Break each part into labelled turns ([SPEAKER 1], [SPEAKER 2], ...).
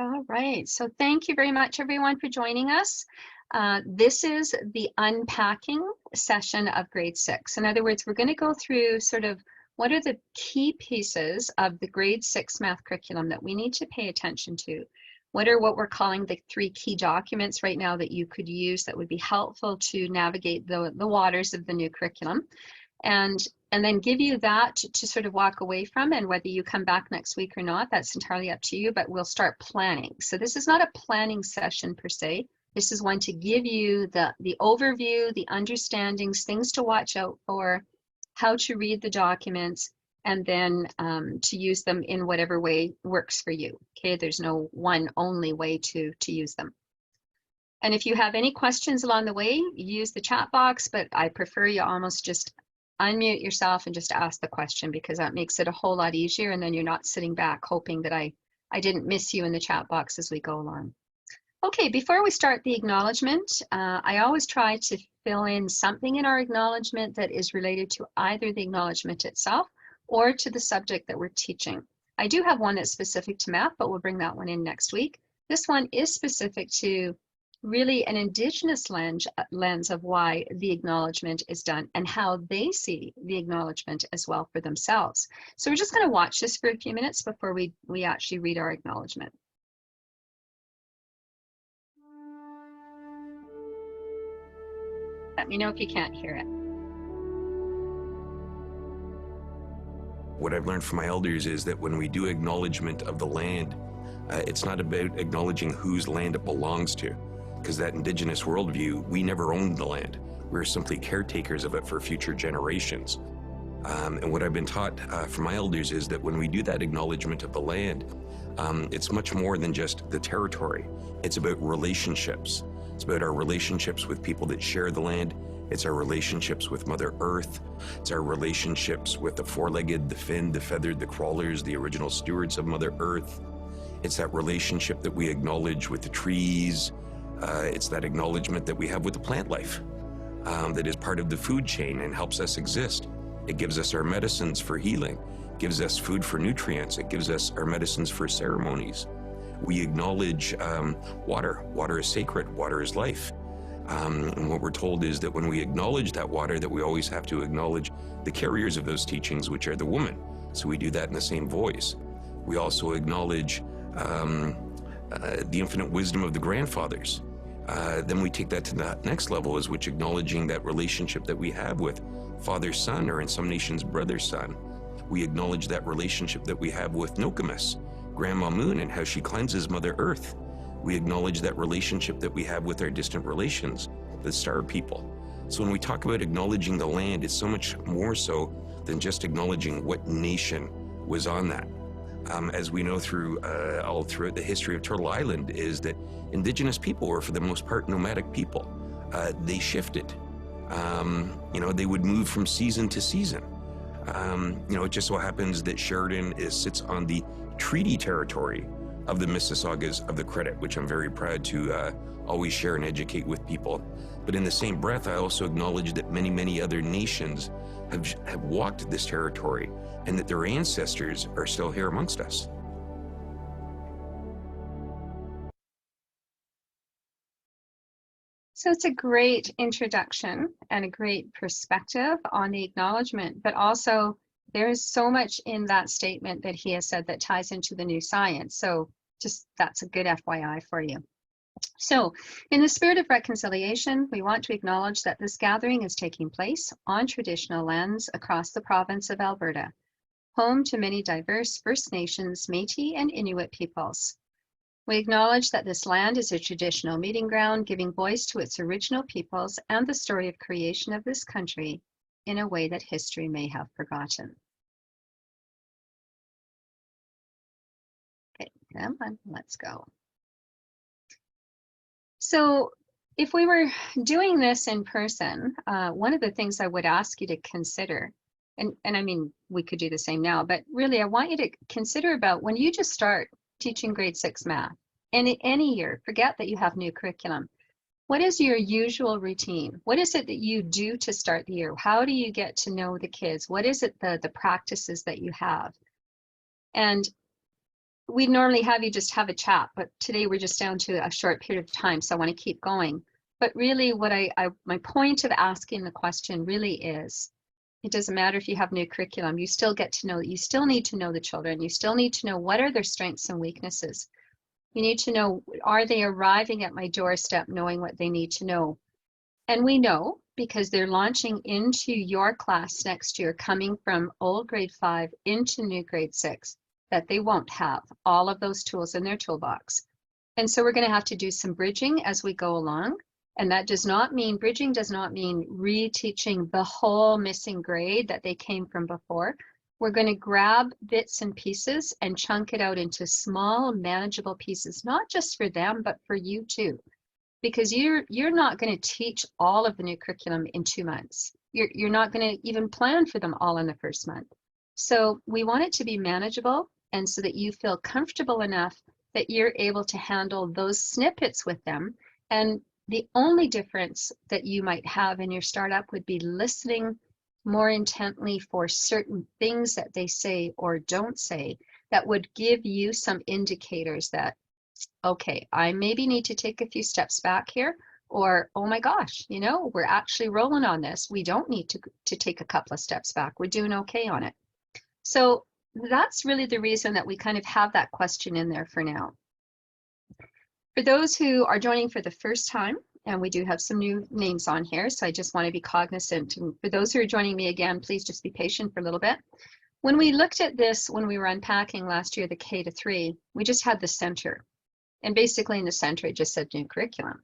[SPEAKER 1] All right, so thank you very much, everyone, for joining us. This is the unpacking session of grade 6. In other words, we're going to go through sort of what are the key pieces of the grade 6 math curriculum that we need to pay attention to. What are what we're calling the 3 key documents right now that you could use that would be helpful to navigate the waters of the new curriculum. And then give you that to sort of walk away from, and whether you come back next week or not, that's entirely up to you, but we'll start planning. So this is not a planning session per se. This is one to give you the overview, the understandings, things to watch out for, how to read the documents, and then to use them in whatever way works for you. Okay, there's no one only way to use them. And if you have any questions along the way, use the chat box, but I prefer you almost just unmute yourself and just ask the question, because that makes it a whole lot easier, and then you're not sitting back hoping that I didn't miss you in the chat box as we go along. Okay, before we start the acknowledgement, I always try to fill in something in our acknowledgement that is related to either the acknowledgement itself or to the subject that we're teaching. I do have one that's specific to math, but we'll bring that one in next week. This one is specific to really an Indigenous lens of why the acknowledgement is done and how they see the acknowledgement as well for themselves. So we're just going to watch this for a few minutes before we actually read our acknowledgement. Let me know if you can't hear it.
[SPEAKER 2] What I've learned from my elders is that when we do acknowledgement of the land, it's not about acknowledging whose land it belongs to, because that Indigenous worldview, we never owned the land. We're simply caretakers of it for future generations. And what I've been taught from my elders is that when we do that acknowledgement of the land, it's much more than just the territory. It's about relationships. It's about our relationships with people that share the land. It's our relationships with Mother Earth. It's our relationships with the four-legged, the finned, the feathered, the crawlers, the original stewards of Mother Earth. It's that relationship that we acknowledge with the trees. It's that acknowledgement that we have with the plant life that is part of the food chain and helps us exist. It gives us our medicines for healing, gives us food for nutrients, it gives us our medicines for ceremonies. We acknowledge water. Water is sacred, water is life. And what we're told is that when we acknowledge that water, that we always have to acknowledge the carriers of those teachings, which are the woman. So we do that in the same voice. We also acknowledge the infinite wisdom of the grandfathers. Then we take that to the next level, is which acknowledging that relationship that we have with father-son, or in some nations, brother-son. We acknowledge that relationship that we have with Nokomis, Grandma Moon, and how she cleanses Mother Earth. We acknowledge that relationship that we have with our distant relations, the Star People. So when we talk about acknowledging the land, it's so much more so than just acknowledging what nation was on that. As we know all throughout the history of Turtle Island, is that Indigenous people were, for the most part, nomadic people. They shifted. They would move from season to season. It just so happens that Sheridan sits on the treaty territory of the Mississaugas of the Credit, which I'm very proud to always share and educate with people. But in the same breath, I also acknowledge that many, many other nations have walked this territory, and that their ancestors are still here amongst us.
[SPEAKER 1] So it's a great introduction and a great perspective on the acknowledgement, but also there is so much in that statement that he has said that ties into the new science. So just that's a good FYI for you. So in the spirit of reconciliation, we want to acknowledge that this gathering is taking place on traditional lands across the province of Alberta, home to many diverse First Nations, Métis, and Inuit peoples. We acknowledge that this land is a traditional meeting ground, giving voice to its original peoples and the story of creation of this country in a way that history may have forgotten. Okay, come on, let's go. So if we were doing this in person, one of the things I would ask you to consider, and I mean, we could do the same now, but really I want you to consider about when you just start teaching grade 6 math, any year, forget that you have new curriculum. What is your usual routine? What is it that you do to start the year? How do you get to know the kids? What is it, the practices that you have? And we'd normally have you just have a chat, but today we're just down to a short period of time, so I want to keep going. But really what my point of asking the question really is, it doesn't matter if you have new curriculum, you still get to know, you still need to know the children, you still need to know what are their strengths and weaknesses. You need to know, are they arriving at my doorstep knowing what they need to know? And we know because they're launching into your class next year, coming from old grade 5 into new grade 6, that they won't have all of those tools in their toolbox. And so we're going to have to do some bridging as we go along. And that does not mean, bridging does not mean reteaching the whole missing grade that they came from before. We're going to grab bits and pieces and chunk it out into small, manageable pieces, not just for them, but for you too. Because you're not going to teach all of the new curriculum in 2 months. You're not going to even plan for them all in the first month. So we want it to be manageable, and so that you feel comfortable enough that you're able to handle those snippets with them. And the only difference that you might have in your startup would be listening more intently for certain things that they say or don't say that would give you some indicators that, okay, I maybe need to take a few steps back here, or, oh my gosh, you know, we're actually rolling on this. We don't need to take a couple of steps back. We're doing okay on it. So that's really the reason that we kind of have that question in there for now. For those who are joining for the first time, and we do have some new names on here, so I just want to be cognizant. And for those who are joining me again, please just be patient for a little bit. When we looked at this, when we were unpacking last year, the K to 3, we just had the center. And basically in the center, it just said new curriculum.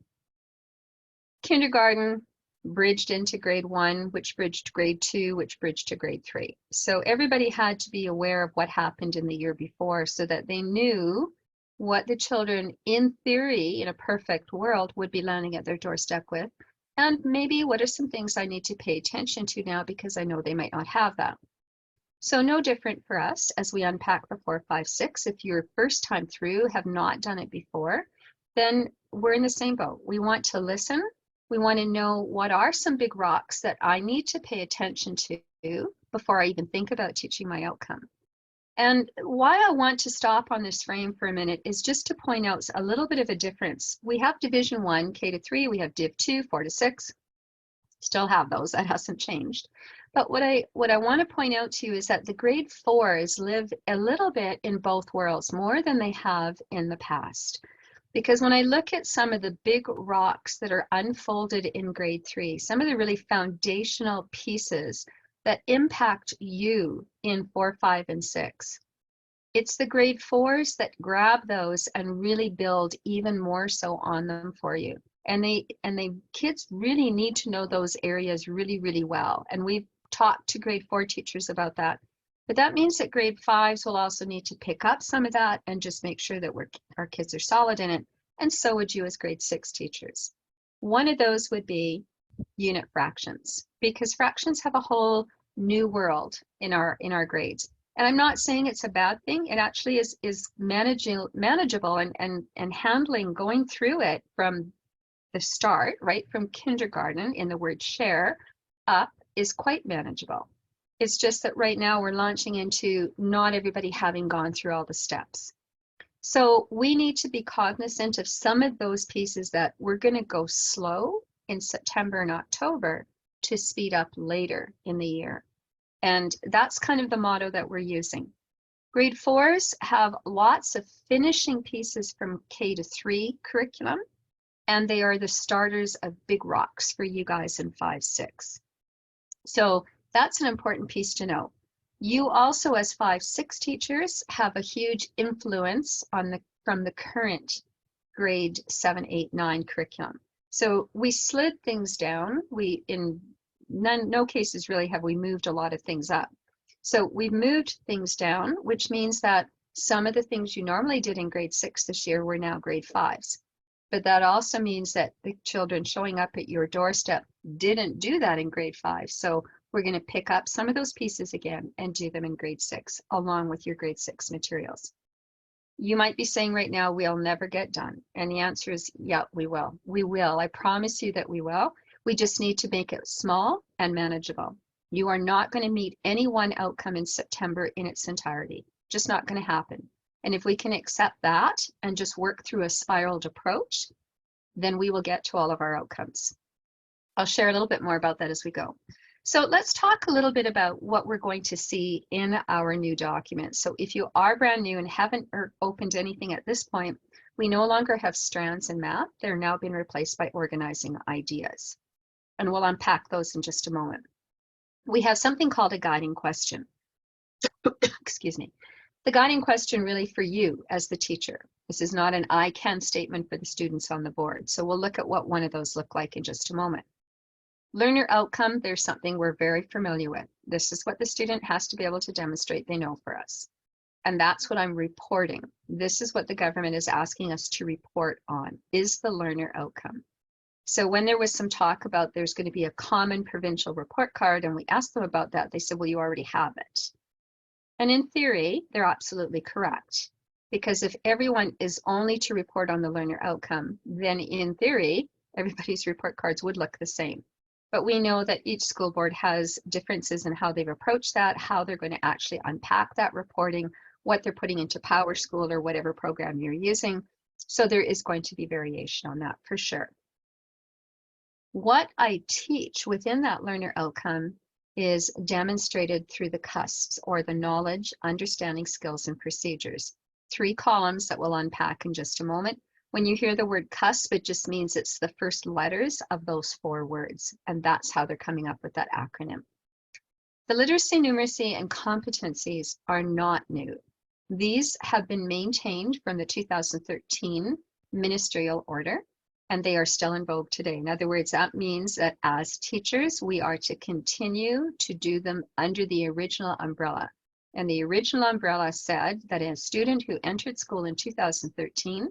[SPEAKER 1] Kindergarten bridged into grade 1, which bridged to grade 2, which bridged to grade 3. So everybody had to be aware of what happened in the year before so that they knew what the children, in theory, in a perfect world, would be landing at their doorstep with. And maybe what are some things I need to pay attention to now because I know they might not have that. So no different for us as we unpack the 4, 5, 6. If you're first time through, have not done it before, then we're in the same boat. We want to listen. We want to know what are some big rocks that I need to pay attention to before I even think about teaching my outcome. And why I want to stop on this frame for a minute is just to point out a little bit of a difference. We have Division 1, K to 3, we have Div 2, 4 to 6. Still have those, that hasn't changed. But what I want to point out to you is that the grade 4s live a little bit in both worlds, more than they have in the past. Because when I look at some of the big rocks that are unfolded in grade 3, some of the really foundational pieces that impact you in 4, 5, and 6, it's the grade 4s that grab those and really build even more so on them for you. And kids really need to know those areas really, really well. And we've talked to grade 4 teachers about that. But that means that grade 5s will also need to pick up some of that and just make sure that our kids are solid in it. And so would you as grade 6 teachers. One of those would be unit fractions, because fractions have a whole new world in our grades. And I'm not saying it's a bad thing. It actually is manageable and handling, going through it from the start, right from kindergarten in the word share up, is quite manageable. It's just that right now we're launching into not everybody having gone through all the steps. So we need to be cognizant of some of those pieces that we're going to go slow in September and October to speed up later in the year. And that's kind of the motto that we're using. Grade 4s have lots of finishing pieces from K to 3 curriculum, and they are the starters of big rocks for you guys in 5, 6. So that's an important piece to know. You also, as 5, 6 teachers, have a huge influence from the current grade 7, 8, 9 curriculum. So we slid things down. In no cases really have we moved a lot of things up. So we've moved things down, which means that some of the things you normally did in grade 6 this year were now grade 5s. But that also means that the children showing up at your doorstep didn't do that in grade 5. So we're going to pick up some of those pieces again and do them in grade 6, along with your grade 6 materials. You might be saying right now, we'll never get done. And the answer is, yeah, we will. We will. I promise you that we will. We just need to make it small and manageable. You are not going to meet any one outcome in September in its entirety. Just not going to happen. And if we can accept that and just work through a spiraled approach, then we will get to all of our outcomes. I'll share a little bit more about that as we go. So let's talk a little bit about what we're going to see in our new document. So if you are brand new and haven't opened anything at this point, we no longer have strands in math. They're now being replaced by organizing ideas. And we'll unpack those in just a moment. We have something called a guiding question. Excuse me. The guiding question really for you as the teacher. This is not an I can statement for the students on the board. So we'll look at what one of those look like in just a moment. Learner outcome, there's something we're very familiar with. This is what the student has to be able to demonstrate they know for us. And that's what I'm reporting. This is what the government is asking us to report on, is the learner outcome. So when there was some talk about there's going to be a common provincial report card, and we asked them about that, they said, well, you already have it. And in theory, they're absolutely correct. Because if everyone is only to report on the learner outcome, then in theory, everybody's report cards would look the same. But we know that each school board has differences in how they've approached that, how they're going to actually unpack that reporting, what they're putting into PowerSchool or whatever program you're using. So there is going to be variation on that for sure. What I teach within that learner outcome is demonstrated through the CUSPs, or the knowledge, understanding, skills, and procedures. 3 columns that we'll unpack in just a moment. When you hear the word CUSP, it just means it's the first letters of those 4 words, and that's how they're coming up with that acronym. The literacy, numeracy, and competencies are not new. These have been maintained from the 2013 ministerial order, and they are still in vogue today. In other words, that means that as teachers, we are to continue to do them under the original umbrella. And the original umbrella said that a student who entered school in 2013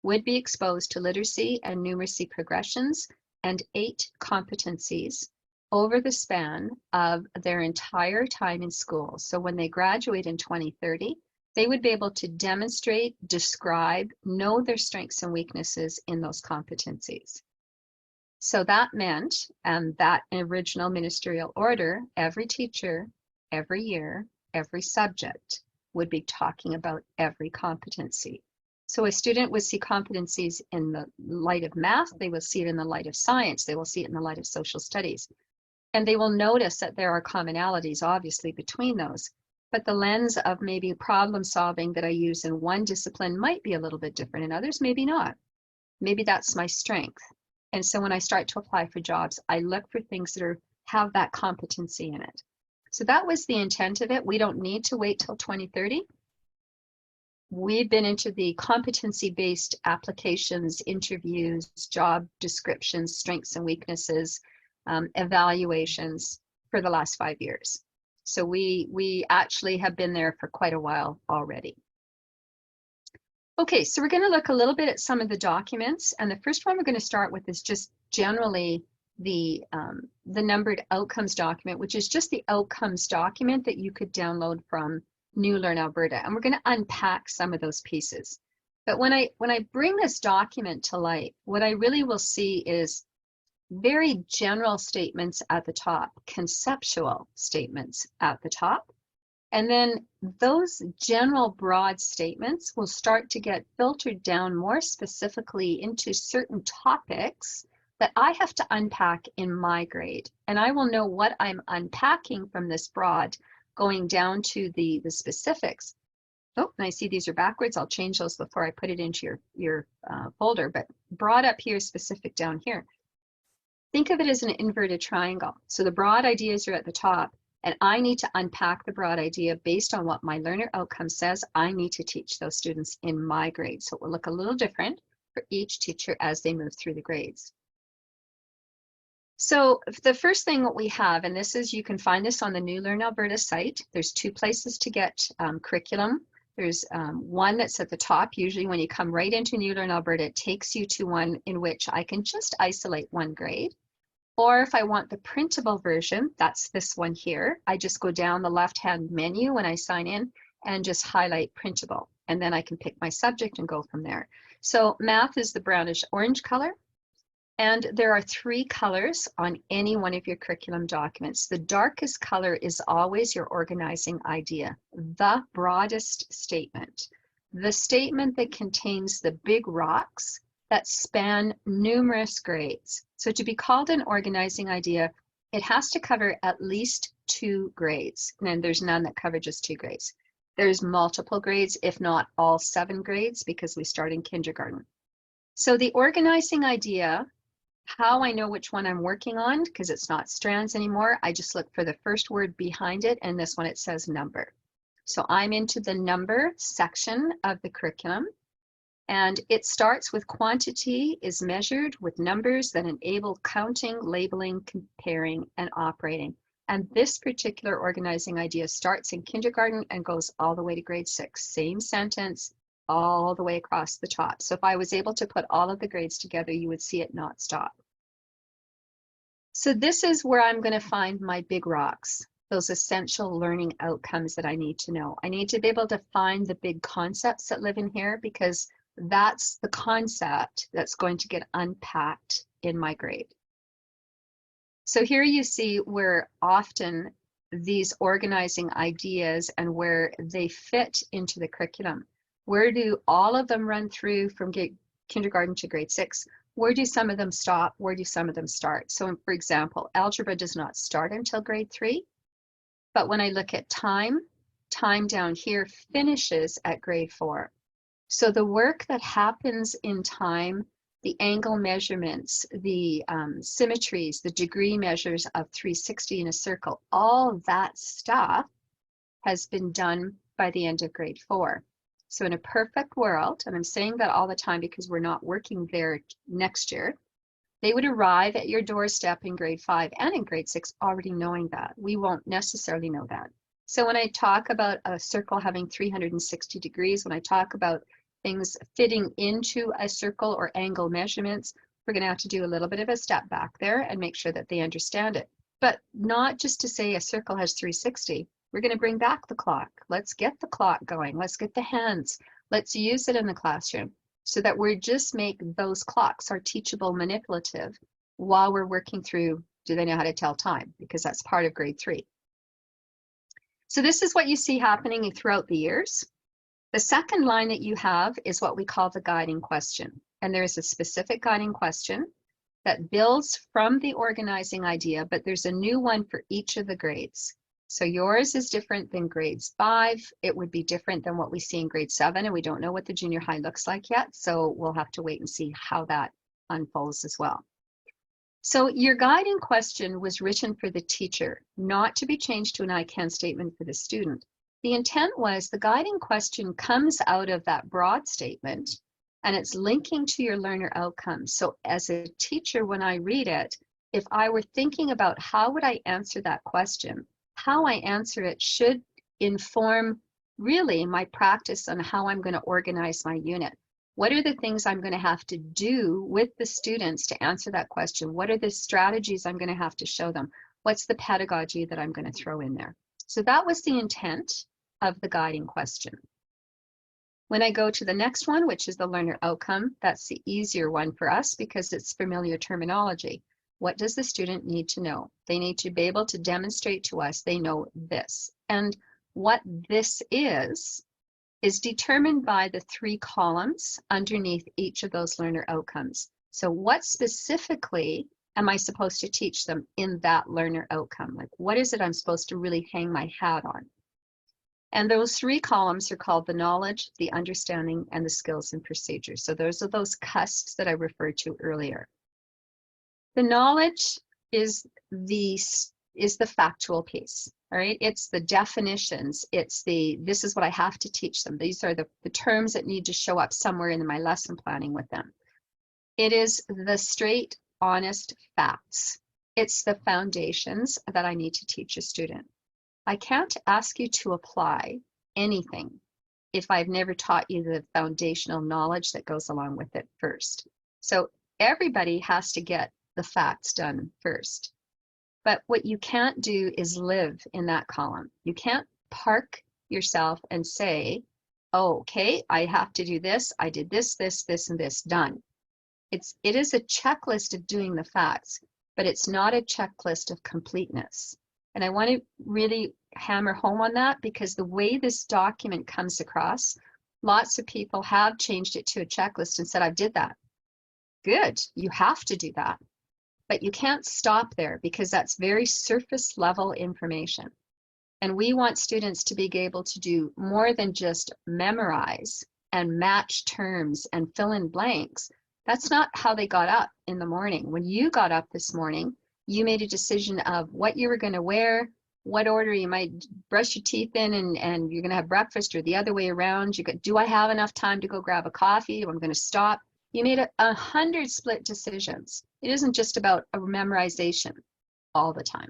[SPEAKER 1] would be exposed to literacy and numeracy progressions and 8 competencies over the span of their entire time in school. So when they graduate in 2030, they would be able to demonstrate, describe, know their strengths and weaknesses in those competencies. So that meant, and that original ministerial order, every teacher, every year, every subject would be talking about every competency. So a student would see competencies in the light of math, they will see it in the light of science, they will see it in the light of social studies. And they will notice that there are commonalities, obviously, between those. But the lens of maybe problem solving that I use in one discipline might be a little bit different in others, maybe not. Maybe that's my strength. And so when I start to apply for jobs, I look for things that have that competency in it. So that was the intent of it. We don't need to wait till 2030. We've been into the competency-based applications, interviews, job descriptions, strengths and weaknesses, evaluations for the last 5 years. So we actually have been there for quite a while already. Okay, so we're going to look a little bit at some of the documents, and the first one we're going to start with is just generally the numbered outcomes document, which is just the outcomes document that you could download from New Learn Alberta, and we're going to unpack some of those pieces. But when I bring this document to light, what I really will see is very general statements at the top, conceptual statements at the top. And then those general broad statements will start to get filtered down more specifically into certain topics that I have to unpack in my grade. And I will know what I'm unpacking from this broad going down to the specifics. Oh, and I see these are backwards. I'll change those before I put it into your folder, but broad up here, specific down here. Think of it as an inverted triangle. So the broad ideas are at the top, and I need to unpack the broad idea based on what my learner outcome says I need to teach those students in my grade. So it will look a little different for each teacher as they move through the grades. So the first thing what we have, and this is, you can find this on the New Learn Alberta site. There's 2 places to get curriculum. There's one that's at the top. Usually when you come right into New Learn Alberta, it takes you to one in which I can just isolate one grade. Or if I want the printable version, that's this one here. I just go down the left-hand menu when I sign in and just highlight printable. And then I can pick my subject and go from there. So math is the brownish orange color. And there are 3 colors on any one of your curriculum documents. The darkest color is always your organizing idea, the broadest statement. the statement that contains the big rocks that span numerous grades. So to be called an organizing idea, it has to cover at least 2 grades. And there's none that cover just 2 grades. There's multiple grades, if not all 7 grades, because we start in kindergarten. So the organizing idea, how I know which one I'm working on, because it's not strands anymore, I just look for the first word behind it, and this one it says number. So I'm into the number section of the curriculum, and it starts with quantity is measured with numbers that enable counting, labeling, comparing, and operating. And this particular organizing idea starts in kindergarten and goes all the way to grade 6. Same sentence, all the way across the top. So if I was able to put all of the grades together, you would see it not stop. So this is where I'm going to find my big rocks, those essential learning outcomes that I need to know. I need to be able to find the big concepts that live in here, because that's the concept that's going to get unpacked in my grade. So here you see where often these organizing ideas and where they fit into the curriculum. Where do all of them run through from kindergarten to grade 6? Where do some of them stop? Where do some of them start? So for example, algebra does not start until grade 3. But when I look at time down here finishes at grade 4. So the work that happens in time, the angle measurements, the symmetries, the degree measures of 360 in a circle, all that stuff has been done by the end of grade 4. So in a perfect world, and I'm saying that all the time because we're not working there next year, they would arrive at your doorstep in grade 5 and in grade 6 already knowing that. We won't necessarily know that. So when I talk about a circle having 360 degrees, when I talk about things fitting into a circle or angle measurements, we're going to have to do a little bit of a step back there and make sure that they understand it. But not just to say a circle has 360. We're going to bring back the clock. Let's get the clock going. Let's get the hands. Let's use it in the classroom so that we're just make those clocks are teachable, manipulative while we're working through, do they know how to tell time? Because that's part of grade 3. So this is what you see happening throughout the years. The second line that you have is what we call the guiding question. And there is a specific guiding question that builds from the organizing idea, but there's a new one for each of the grades. So yours is different than grades 5. It would be different than what we see in grade 7, and we don't know what the junior high looks like yet. So we'll have to wait and see how that unfolds as well. So your guiding question was written for the teacher, not to be changed to an I can statement for the student. The intent was the guiding question comes out of that broad statement and it's linking to your learner outcomes. So as a teacher, when I read it, if I were thinking about how would I answer that question, how I answer it should inform really my practice on how I'm going to organize my unit. What are the things I'm going to have to do with the students to answer that question? What are the strategies I'm going to have to show them? What's the pedagogy that I'm going to throw in there? So that was the intent of the guiding question. When I go to the next one, which is the learner outcome, that's the easier one for us because it's familiar terminology. What does the student need to know? They need to be able to demonstrate to us they know this. And what this is determined by the 3 columns underneath each of those learner outcomes. So what specifically am I supposed to teach them in that learner outcome? Like, what is it I'm supposed to really hang my hat on? And those 3 columns are called the knowledge, the understanding, and the skills and procedures. So those are those cusps that I referred to earlier. The knowledge is the factual piece, all right? It's the definitions. It's this is what I have to teach them. These are the terms that need to show up somewhere in my lesson planning with them. It is the straight, honest facts. It's the foundations that I need to teach a student. I can't ask you to apply anything if I've never taught you the foundational knowledge that goes along with it first. So everybody has to get the facts done first. But what you can't do is live in that column. You can't park yourself and say, oh, okay, I have to do this. I did this, this, this, and this, done. It is a checklist of doing the facts, but it's not a checklist of completeness. And I want to really hammer home on that because the way this document comes across, Lots of people have changed it to a checklist and said, I did that. Good, you have to do that. But you can't stop there because that's very surface level information. And we want students to be able to do more than just memorize and match terms and fill in blanks. That's not how they got up in the morning. When you got up this morning, you made a decision of what you were going to wear, what order you might brush your teeth in, and you're going to have breakfast, or the other way around. Do I have enough time to go grab a coffee? Or I'm going to stop. You made 100 split decisions. It isn't just about a memorization all the time.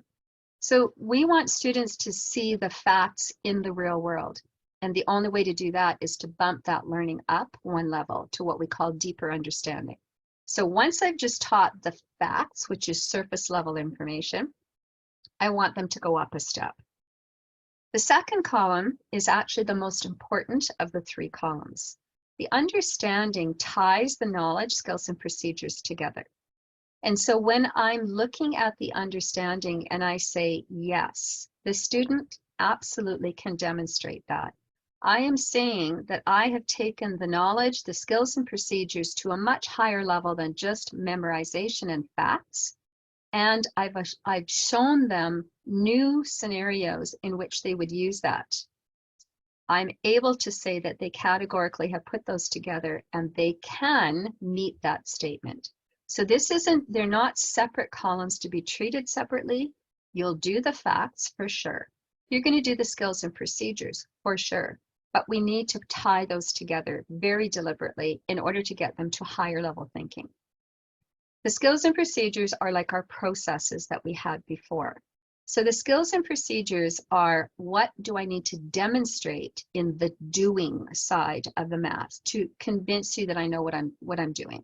[SPEAKER 1] So we want students to see the facts in the real world. And the only way to do that is to bump that learning up one level to what we call deeper understanding. So once I've just taught the facts, which is surface level information, I want them to go up a step. The second column is actually the most important of the 3 columns. The understanding ties the knowledge, skills, and procedures together. And so when I'm looking at the understanding and I say, yes, the student absolutely can demonstrate that, I am saying that I have taken the knowledge, the skills, and procedures to a much higher level than just memorization and facts. And I've shown them new scenarios in which they would use that. I'm able to say that they categorically have put those together and they can meet that statement. So they're not separate columns to be treated separately. You'll do the facts for sure. You're going to do the skills and procedures for sure, but we need to tie those together very deliberately in order to get them to higher level thinking. The skills and procedures are like our processes that we had before. So the skills and procedures are, what do I need to demonstrate in the doing side of the math to convince you that I know what I'm doing.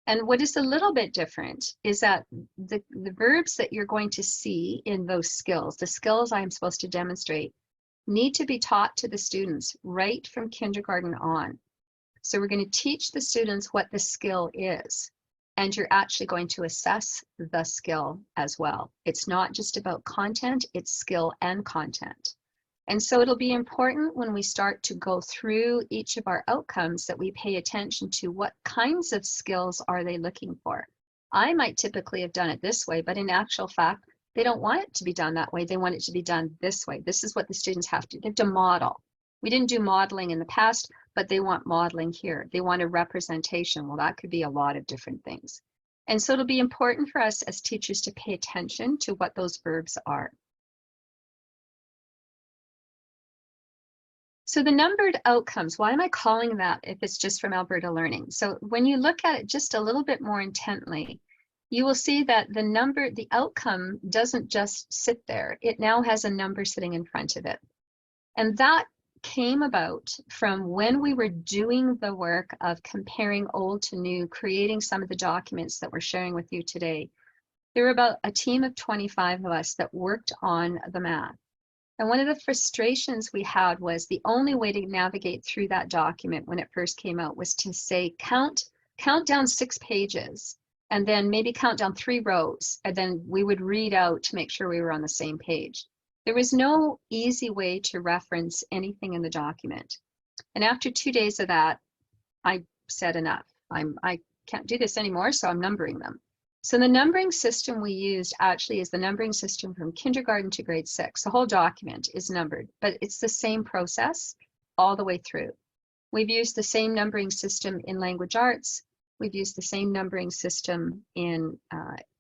[SPEAKER 1] And what is a little bit different is that the verbs that you're going to see in those skills, the skills I'm supposed to demonstrate, need to be taught to the students right from kindergarten on. So we're going to teach the students what the skill is, and you're actually going to assess the skill as well. It's not just about content, it's skill and content. And so it'll be important when we start to go through each of our outcomes that we pay attention to what kinds of skills are they looking for. I might typically have done it this way, but in actual fact, they don't want it to be done that way. They want it to be done this way. This is what the students have to do. They have to model. We didn't do modeling in the past, but they want modeling here. They want a representation. Well, that could be a lot of different things. And so it'll be important for us as teachers to pay attention to what those verbs are. So the numbered outcomes, why am I calling that if it's just from Alberta Learning? So when you look at it just a little bit more intently, you will see that the outcome doesn't just sit there. It now has a number sitting in front of it. And that came about from when we were doing the work of comparing old to new, creating some of the documents that we're sharing with you today. There were about a team of 25 of us that worked on the math. And one of the frustrations we had was the only way to navigate through that document when it first came out was to say, count down 6 pages, and then maybe count down 3 rows, and then we would read out to make sure we were on the same page. There was no easy way to reference anything in the document. And after 2 days of that, I said enough. I can't do this anymore, so I'm numbering them. So the numbering system we used actually is the numbering system from kindergarten to grade 6. The whole document is numbered, but it's the same process all the way through. We've used the same numbering system in language arts. We've used the same numbering system in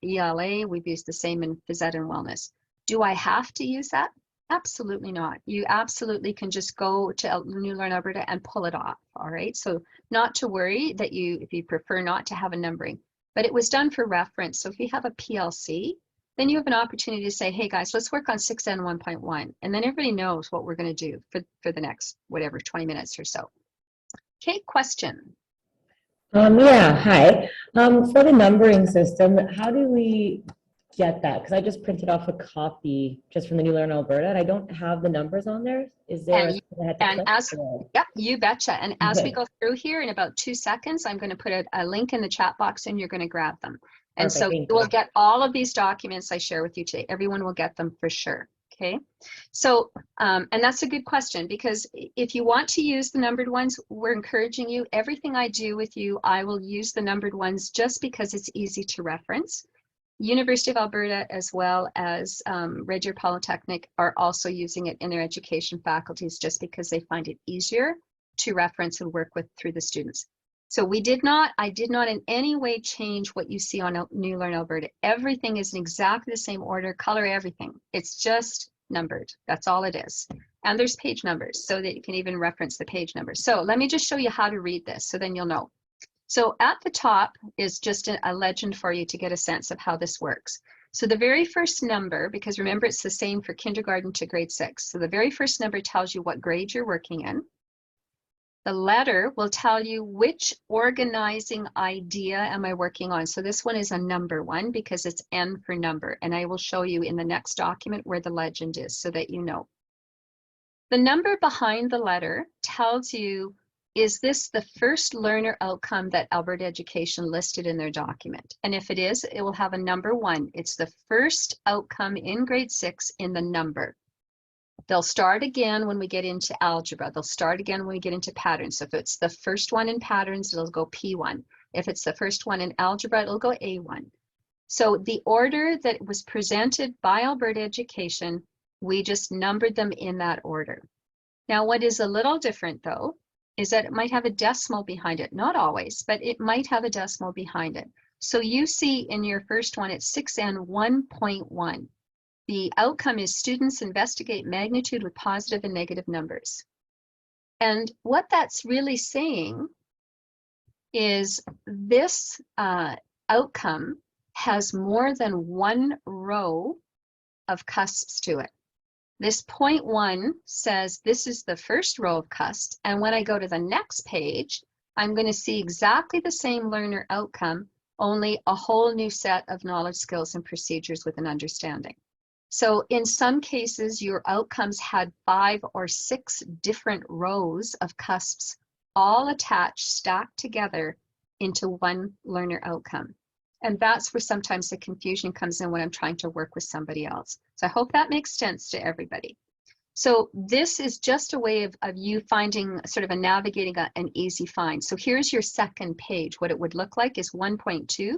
[SPEAKER 1] ELA. We've used the same in phys ed and wellness. Do I have to use that? Absolutely not. You absolutely can just go to New Learn Alberta and pull it off, all right? So not to worry that if you prefer not to have a numbering. But it was done for reference. So if you have a PLC, then you have an opportunity to say, hey guys, let's work on 6N 1.1. And then everybody knows what we're going to do for the next, whatever, 20 minutes or so. Okay, question.
[SPEAKER 3] Yeah, hi. For the numbering system, how do we get that? Because I just printed off a copy just from the New Learn Alberta, and I don't have the numbers on there. Is there
[SPEAKER 1] Yep, you betcha. And as we go through here in about 2 seconds, I'm going to put a link in the chat box and you're going to grab them. And so you will get all of these documents I share with you today. Everyone will get them for sure. Okay, so, and that's a good question, because if you want to use the numbered ones, we're encouraging you. Everything I do with you, I will use the numbered ones just because it's easy to reference. University of Alberta, as well as Red Deer Polytechnic, are also using it in their education faculties just because they find it easier to reference and work with through the students. So I did not in any way change what you see on New Learn Alberta. Everything is in exactly the same order, color, everything. It's just numbered. That's all it is. And there's page numbers so that you can even reference the page numbers. So let me just show you how to read this so then you'll know. So at the top is just a legend for you to get a sense of how this works. So the very first number, because remember it's the same for kindergarten to grade 6. So the very first number tells you what grade you're working in. The letter will tell you which organizing idea am I working on. So this one is a number 1 because it's N for number. And I will show you in the next document where the legend is so that you know. The number behind the letter tells you, is this the first learner outcome that Alberta Education listed in their document? And if it is, it will have a number 1. It's the first outcome in grade 6 in the number. They'll start again when we get into algebra. They'll start again when we get into patterns. So if it's the first one in patterns, it'll go P1. If it's the first one in algebra, it'll go A1. So the order that was presented by Alberta Education, we just numbered them in that order. Now, what is a little different though, is that it might have a decimal behind it. Not always, but it might have a decimal behind it. So you see in your first one, it's 6N 1.1. The outcome is students investigate magnitude with positive and negative numbers. And what that's really saying is this outcome has more than one row of cusps to it. This 0.1 says this is the first row of cusps, and when I go to the next page, I'm going to see exactly the same learner outcome, only a whole new set of knowledge, skills, and procedures with an understanding. So in some cases, your outcomes had 5 or 6 different rows of cusps, all attached, stacked together into one learner outcome. And that's where sometimes the confusion comes in when I'm trying to work with somebody else. So I hope that makes sense to everybody. So this is just a way of you finding sort of navigating an easy find. So here's your second page. What it would look like is 1.2.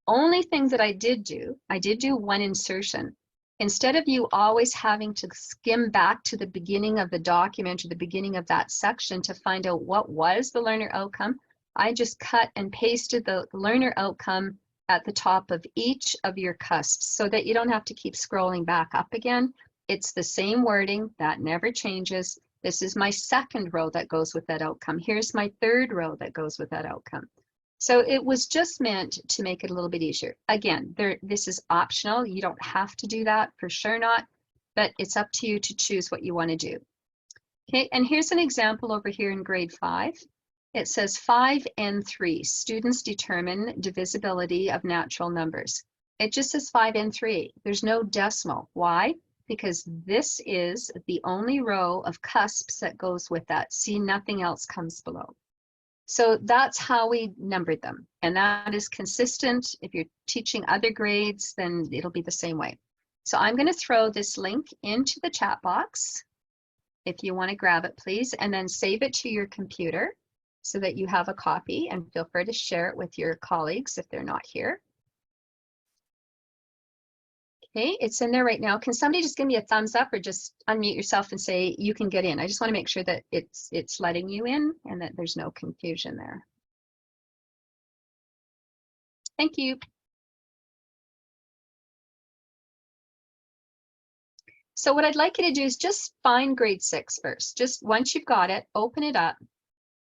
[SPEAKER 1] Only thing that I did do one insertion. Instead of you always having to skim back to the beginning of the document or the beginning of that section to find out what was the learner outcome, I just cut and pasted the learner outcome at the top of each of your cusps so that you don't have to keep scrolling back up again. It's the same wording, that never changes. This is my second row that goes with that outcome. Here's my third row that goes with that outcome. So it was just meant to make it a little bit easier. Again, this is optional. You don't have to do that, for sure not, but it's up to you to choose what you want to do. Okay, and here's an example over here in grade 5. It says 5N3, students determine divisibility of natural numbers. It just says 5N3. There's no decimal. Why? Because this is the only row of cusps that goes with that. See, nothing else comes below. So that's how we numbered them. And that is consistent. If you're teaching other grades, then it'll be the same way. So I'm going to throw this link into the chat box. If you want to grab it, please, and then save it to your computer so that you have a copy, and feel free to share it with your colleagues if they're not here. Okay, it's in there right now. Can somebody just give me a thumbs up or just unmute yourself and say you can get in? I just want to make sure that it's letting you in and that there's no confusion there. Thank you. So what I'd like you to do is just find grade 6 first. Just once you've got it, open it up,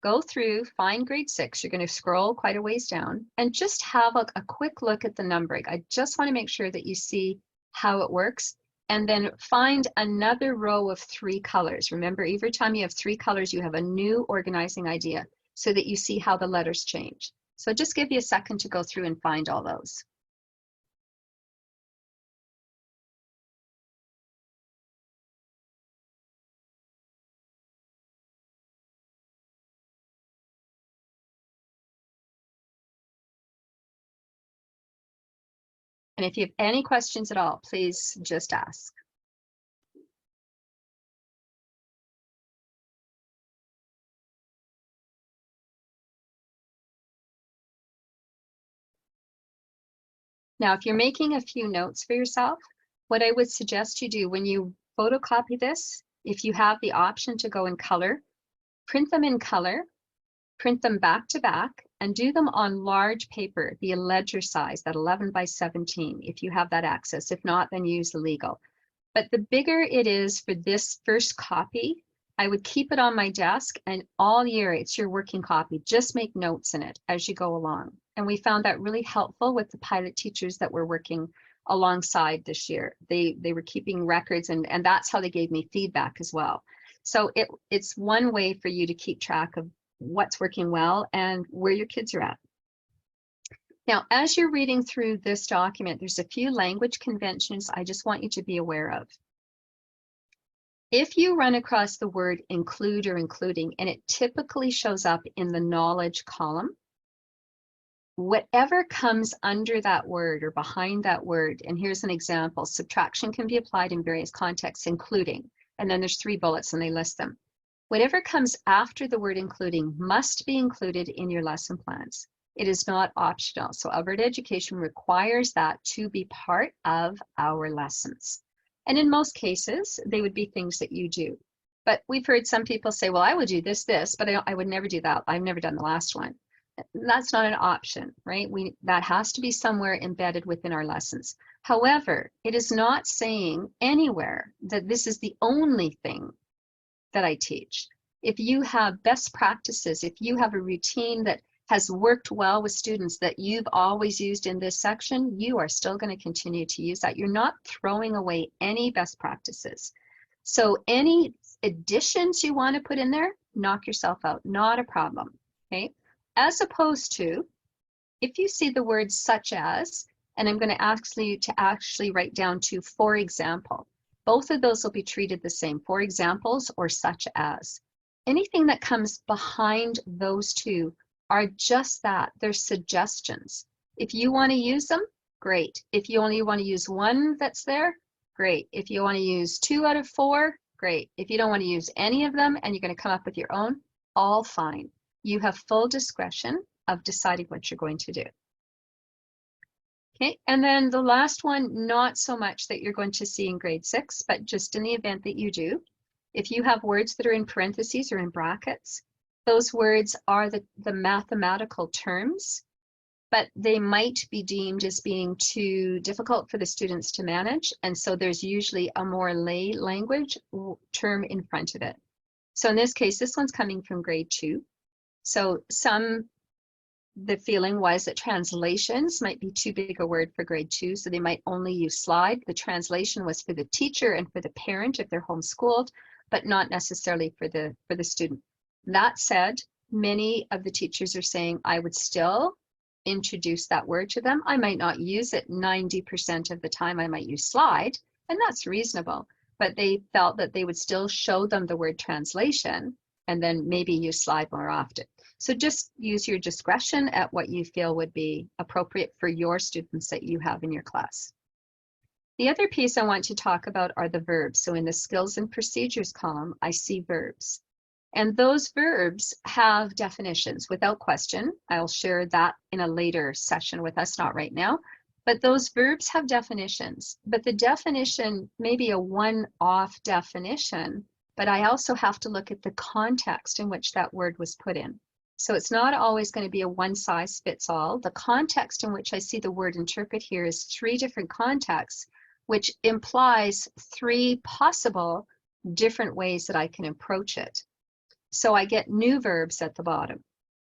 [SPEAKER 1] go through, find grade 6. You're going to scroll quite a ways down and just have a quick look at the numbering. I just want to make sure that you see how it works, and then find another row of 3 colors. Remember, every time you have 3 colors, you have a new organizing idea so that you see how the letters change. So just give you a second to go through and find all those. And if you have any questions at all, please just ask. Now, if you're making a few notes for yourself, what I would suggest you do when you photocopy this, if you have the option to go in color, print them in color, print them back to back, and do them on large paper, the ledger size, that 11 by 17, if you have that access. If not, then use the legal. But the bigger it is for this first copy, I would keep it on my desk, and all year it's your working copy. Just make notes in it as you go along. And we found that really helpful with the pilot teachers that were working alongside this year. They were keeping records, and that's how they gave me feedback as well. So it's one way for you to keep track of what's working well and where your kids are at. Now, as you're reading through this document, there's a few language conventions I just want you to be aware of. If you run across the word include or including, and it typically shows up in the knowledge column, whatever comes under that word or behind that word, and here's an example, subtraction can be applied in various contexts, including, and then there's 3 bullets and they list them. Whatever comes after the word including must be included in your lesson plans. It is not optional. So Alberta Education requires that to be part of our lessons. And in most cases, they would be things that you do. But we've heard some people say, well, I would do this, but I would never do that. I've never done the last one. That's not an option, right? That has to be somewhere embedded within our lessons. However, it is not saying anywhere that this is the only thing that I teach. If you have best practices, if you have a routine that has worked well with students that you've always used in this section, you are still going to continue to use that. You're not throwing away any best practices. So any additions you want to put in there, knock yourself out, not a problem, okay? As opposed to, if you see the word such as, and I'm going to ask you to actually write down to for example, both of those will be treated the same, for examples or such as. Anything that comes behind those two are just that, they're suggestions. If you want to use them, great. If you only want to use one that's there, great. If you want to use 2 out of 4, great. If you don't want to use any of them and you're going to come up with your own, all fine. You have full discretion of deciding what you're going to do. Okay, and then the last one, not so much that you're going to see in grade 6, but just in the event that you do, if you have words that are in parentheses or in brackets, those words are the mathematical terms, but they might be deemed as being too difficult for the students to manage. And so there's usually a more lay language term in front of it. So in this case, this one's coming from grade 2. So the feeling was that translations might be too big a word for grade 2, so they might only use slide. The translation was for the teacher and for the parent if they're homeschooled, but not necessarily for the student. That said, many of the teachers are saying, I would still introduce that word to them. I might not use it 90% of the time. I might use slide, and that's reasonable. But they felt that they would still show them the word translation and then maybe use slide more often. So just use your discretion at what you feel would be appropriate for your students that you have in your class. The other piece I want to talk about are the verbs. So in the skills and procedures column, I see verbs. And those verbs have definitions without question. I'll share that in a later session with us, not right now. But those verbs have definitions. But the definition may be a one-off definition, but I also have to look at the context in which that word was put in. So it's not always going to be a one-size-fits-all. The context in which I see the word interpret here is 3 different contexts, which implies 3 possible different ways that I can approach it. So I get new verbs at the bottom.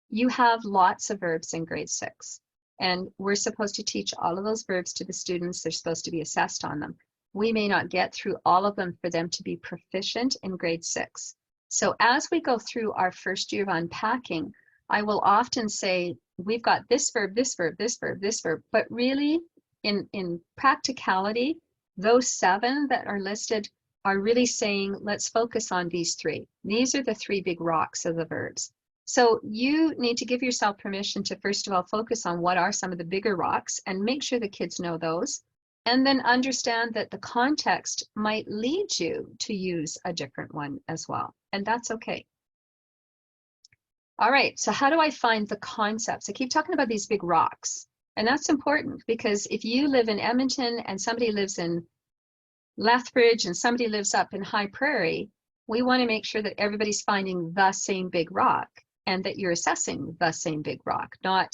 [SPEAKER 1] You have lots of verbs in grade 6, and we're supposed to teach all of those verbs to the students. They're supposed to be assessed on them. We may not get through all of them for them to be proficient in grade 6. So as we go through our first year of unpacking, I will often say, we've got this verb, this verb, this verb, this verb, but really in practicality, those 7 that are listed are really saying, let's focus on these 3. These are the 3 big rocks of the verbs. So you need to give yourself permission to, first of all, focus on what are some of the bigger rocks and make sure the kids know those. And then understand that the context might lead you to use a different one as well. And that's okay. All right, so how do I find the concepts? I keep talking about these big rocks. And that's important because if you live in Edmonton and somebody lives in Lethbridge and somebody lives up in High Prairie, we want to make sure that everybody's finding the same big rock and that you're assessing the same big rock, not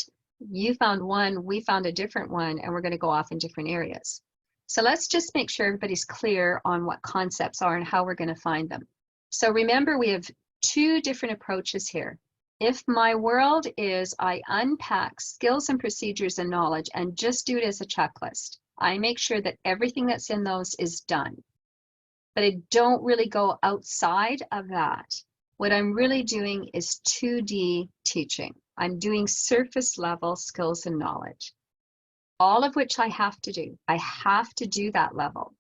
[SPEAKER 1] you found one, we found a different one, and we're going to go off in different areas. So let's just make sure everybody's clear on what concepts are and how we're going to find them. So remember, we have two different approaches here. If my world is I unpack skills and procedures and knowledge and just do it as a checklist, I make sure that everything that's in those is done. But I don't really go outside of that. What I'm really doing is 2D teaching. I'm doing surface level skills and knowledge, all of which I have to do. I have to do that level,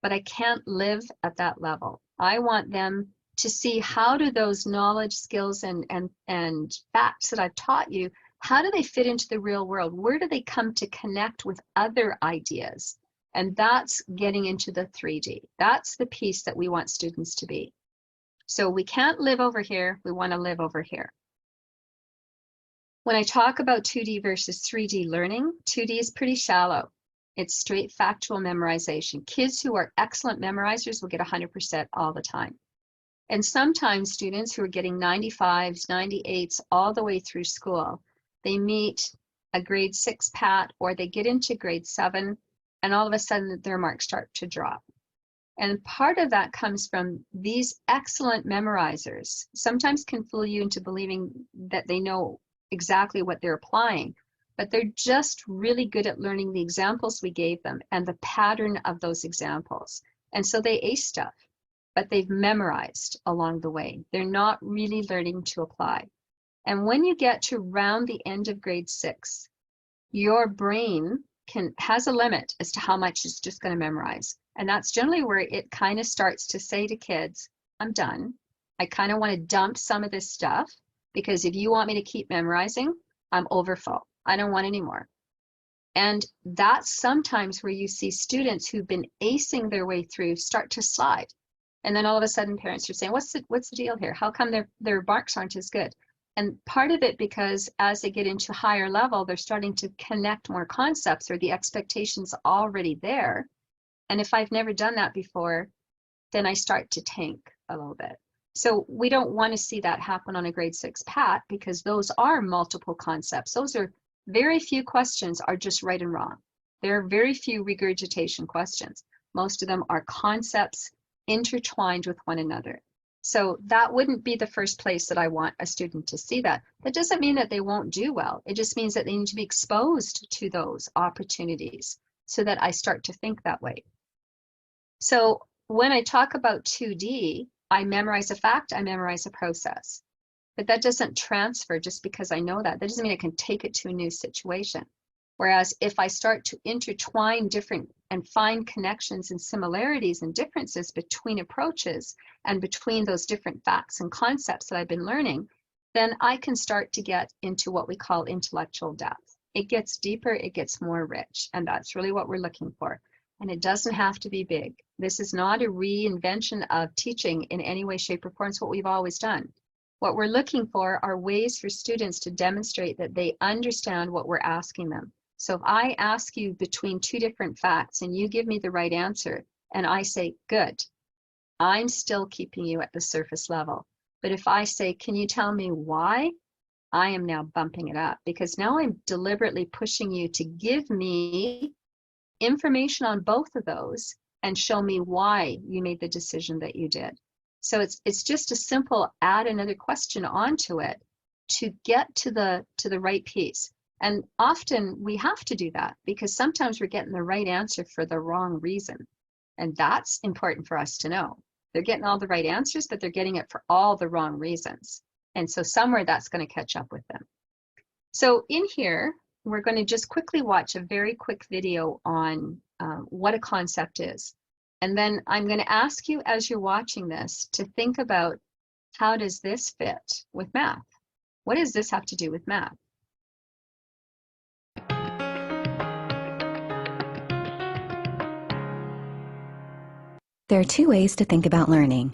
[SPEAKER 1] but I can't live at that level. I want them to see how do those knowledge, skills, and facts that I've taught you, how do they fit into the real world? Where do they come to connect with other ideas? And that's getting into the 3D. That's the piece that we want students to be. So we can't live over here, we want to live over here. When I talk about 2D versus 3D learning, 2D is pretty shallow. It's straight factual memorization. Kids who are excellent memorizers will get 100% all the time. And sometimes students who are getting 95s, 98s all the way through school, they meet a grade 6 PAT or they get into grade 7 and all of a sudden their marks start to drop. And part of that comes from these excellent memorizers sometimes can fool you into believing that they know exactly what they're applying, but they're just really good at learning the examples we gave them and the pattern of those examples. And so they ace stuff, but they've memorized along the way. They're not really learning to apply. And when you get to around the end of grade 6, your brain has a limit as to how much it's just going to memorize. And that's generally where it kind of starts to say to kids, I'm done. I kind of want to dump some of this stuff because if you want me to keep memorizing, I'm overfull. I don't want any more. And that's sometimes where you see students who've been acing their way through start to slide. And then all of a sudden parents are saying, what's the deal here? How come their marks aren't as good? And part of it because as they get into higher level, they're starting to connect more concepts or the expectations already there. And if I've never done that before, then I start to tank a little bit. So we don't want to see that happen on a grade 6 PAT because those are multiple concepts. Those are very few questions are just right and wrong. There are very few regurgitation questions. Most of them are concepts intertwined with one another. So that wouldn't be the first place that I want a student to see that. That doesn't mean that they won't do well. It just means that they need to be exposed to those opportunities so that I start to think that way. So when I talk about 2D, I memorize a fact, I memorize a process. But that doesn't transfer just because I know that. That doesn't mean I can take it to a new situation. Whereas if I start to intertwine different and find connections and similarities and differences between approaches and between those different facts and concepts that I've been learning, then I can start to get into what we call intellectual depth. It gets deeper, it gets more rich, and that's really what we're looking for. And it doesn't have to be big. This is not a reinvention of teaching in any way, shape, or form. It's what we've always done. What we're looking for are ways for students to demonstrate that they understand what we're asking them. So if I ask you between two different facts and you give me the right answer and I say, good, I'm still keeping you at the surface level. But if I say, can you tell me why? I am now bumping it up because now I'm deliberately pushing you to give me information on both of those and show me why you made the decision that you did. So it's just a simple add another question onto it to get to the right piece. And often we have to do that because sometimes we're getting the right answer for the wrong reason. And that's important for us to know. They're getting all the right answers, but they're getting it for all the wrong reasons. And so somewhere that's going to catch up with them. So in here, we're going to just quickly watch a very quick video on what a concept is. And then I'm going to ask you as you're watching this to think about how does this fit with math? What does this have to do with math?
[SPEAKER 4] There are two ways to think about learning.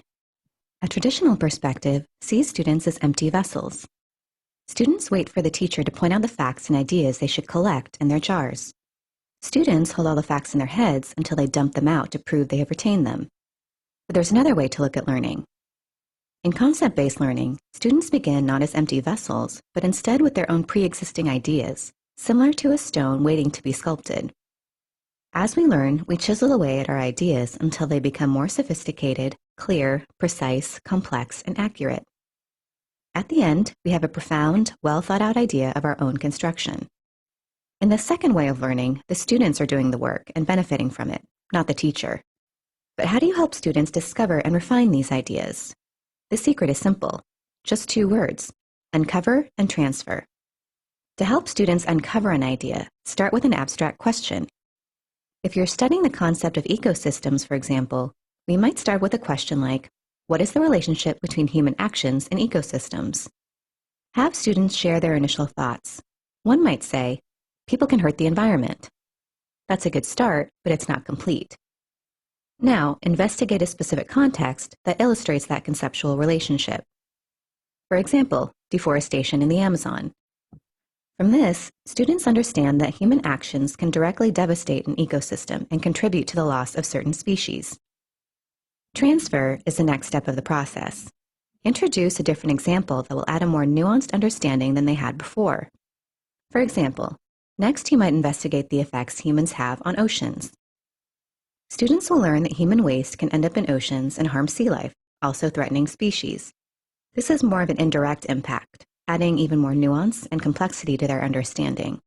[SPEAKER 4] A traditional perspective sees students as empty vessels. Students wait for the teacher to point out the facts and ideas they should collect in their jars. Students hold all the facts in their heads until they dump them out to prove they have retained them. But there's another way to look at learning. In concept-based learning, students begin not as empty vessels, but instead with their own pre-existing ideas, similar to a stone waiting to be sculpted. As we learn, we chisel away at our ideas until they become more sophisticated, clear, precise, complex, and accurate. At the end, we have a profound, well-thought-out idea of our own construction. In the second way of learning, the students are doing the work and benefiting from it, not the teacher. But how do you help students discover and refine these ideas? The secret is simple, just 2 words: uncover and transfer. To help students uncover an idea, start with an abstract question. If you're studying the concept of ecosystems, for example, we might start with a question like, what is the relationship between human actions and ecosystems? Have students share their initial thoughts. One might say, people can hurt the environment. That's a good start, but it's not complete. Now, investigate a specific context that illustrates that conceptual relationship. For example, deforestation in the Amazon. From this, students understand that human actions can directly devastate an ecosystem and contribute to the loss of certain species. Transfer is the next step of the process. Introduce a different example that will add a more nuanced understanding than they had before. For example, next you might investigate the effects humans have on oceans. Students will learn that human waste can end up in oceans and harm sea life, also threatening species. This is more of an indirect impact, adding even more nuance and complexity to their understanding.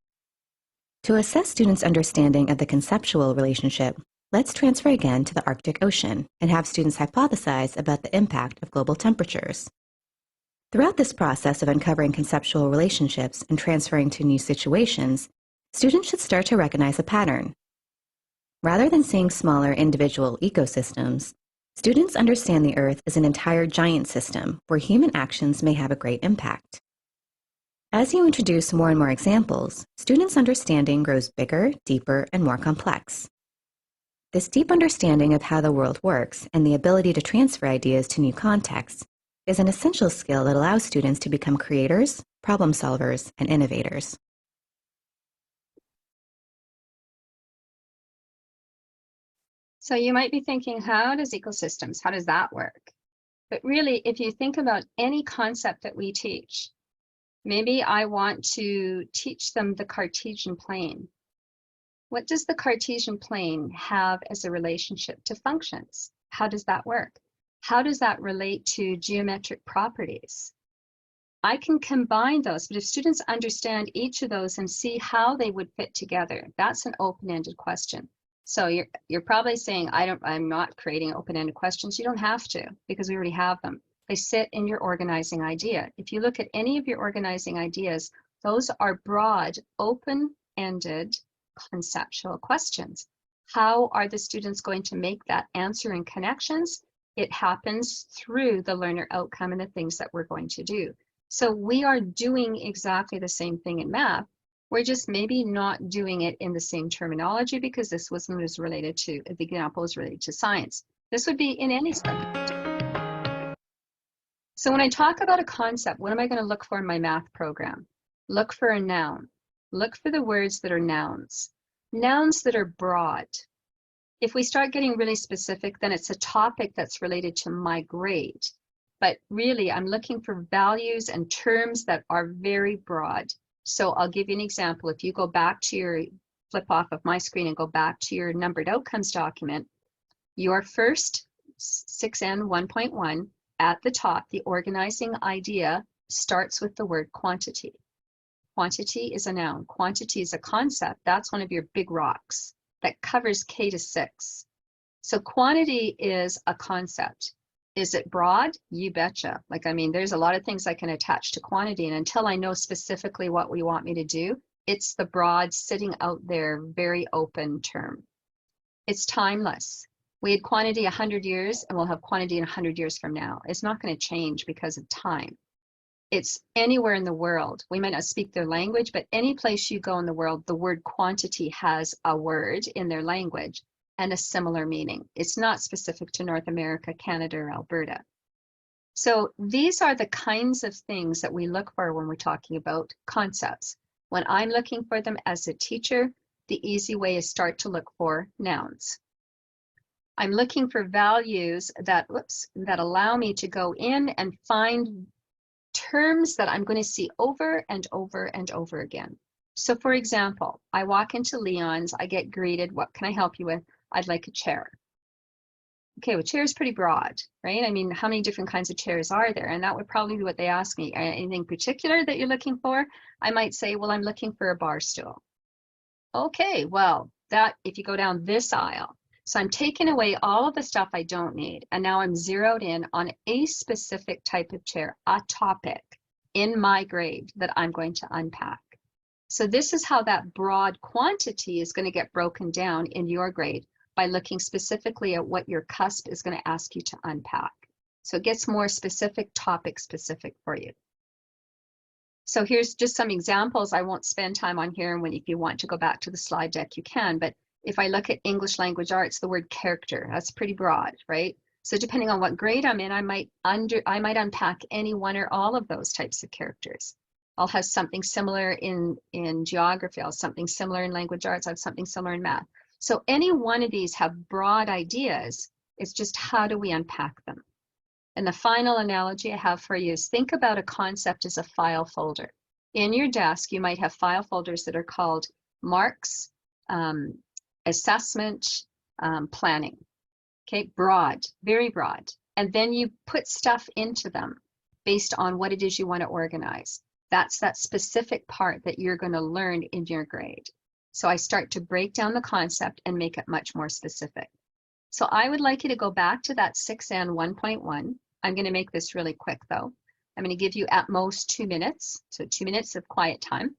[SPEAKER 4] To assess students' understanding of the conceptual relationship, let's transfer again to the Arctic Ocean and have students hypothesize about the impact of global temperatures. Throughout this process of uncovering conceptual relationships and transferring to new situations, students should start to recognize a pattern. Rather than seeing smaller individual ecosystems, students understand the Earth as an entire giant system where human actions may have a great impact. As you introduce more and more examples, students' understanding grows bigger, deeper, and more complex. This deep understanding of how the world works and the ability to transfer ideas to new contexts is an essential skill that allows students to become creators, problem solvers, and innovators.
[SPEAKER 1] So you might be thinking, how does ecosystems, how does that work? But really, if you think about any concept that we teach, maybe I want to teach them the Cartesian plane. What does the Cartesian plane have as a relationship to functions? How does that work? How does that relate to geometric properties? I can combine those, but if students understand each of those and see how they would fit together, that's an open-ended question. So you're probably saying, I'm not creating open-ended questions. You don't have to, because we already have them. They sit in your organizing idea. If you look at any of your organizing ideas, those are broad, open-ended conceptual questions. How are the students going to make that answering connections? It happens through the learner outcome and the things that we're going to do. So we are doing exactly the same thing in math. We're just maybe not doing it in the same terminology because this was related to, the example is related to science. This would be in any subject. So when I talk about a concept, what am I going to look for in my math program? Look for a noun. Look for the words that are nouns. Nouns that are broad. If we start getting really specific, then it's a topic that's related to my grade. But really, I'm looking for values and terms that are very broad. So I'll give you an example. If you go back to your, flip off of my screen and go back to your numbered outcomes document, your first 6N 1.1 at the top, the organizing idea starts with the word quantity. Quantity is a noun. Quantity is a concept. That's one of your big rocks that covers K to 6. So quantity is a concept. Is it broad? You betcha. There's a lot of things I can attach to quantity, and until I know specifically what we want me to do, it's the broad, sitting out there, very open term. It's timeless. We had quantity 100 years, and we'll have quantity in 100 years from now. It's not going to change because of time. It's anywhere in the world. We might not speak their language, but any place you go in the world, the word quantity has a word in their language and a similar meaning. It's not specific to North America, Canada, or Alberta. So these are the kinds of things that we look for when we're talking about concepts. When I'm looking for them as a teacher, the easy way is start to look for nouns. I'm looking for values that allow me to go in and find terms that I'm going to see over and over and over again. So for example, I walk into Leon's, I get greeted, what can I help you with? I'd like a chair. Okay, well, chair is pretty broad, right? I mean, how many different kinds of chairs are there? And that would probably be what they ask me. Anything particular that you're looking for? I might say, well, I'm looking for a bar stool. Okay, well, that if you go down this aisle, so I'm taking away all of the stuff I don't need, and now I'm zeroed in on a specific type of chair, a topic in my grade that I'm going to unpack. So this is how that broad quantity is going to get broken down in your grade by looking specifically at what your cusp is going to ask you to unpack. So it gets more specific, topic specific for you. So here's just some examples. I won't spend time on here, and if you want to go back to the slide deck, you can, but if I look at English language arts, the word character, that's pretty broad, right? So depending on what grade I'm in, I might unpack any one or all of those types of characters. I'll have something similar in geography, I'll have something similar in language arts, I'll have something similar in math. So any one of these have broad ideas. It's just how do we unpack them? And the final analogy I have for you is think about a concept as a file folder. In your desk, you might have file folders that are called marks, assessment, planning. Okay, broad, very broad. And then you put stuff into them based on what it is you want to organize. That's that specific part that you're going to learn in your grade. So I start to break down the concept and make it much more specific. So I would like you to go back to that 6N 1.1. I'm going to make this really quick though. I'm going to give you at most 2 minutes. So 2 minutes of quiet time.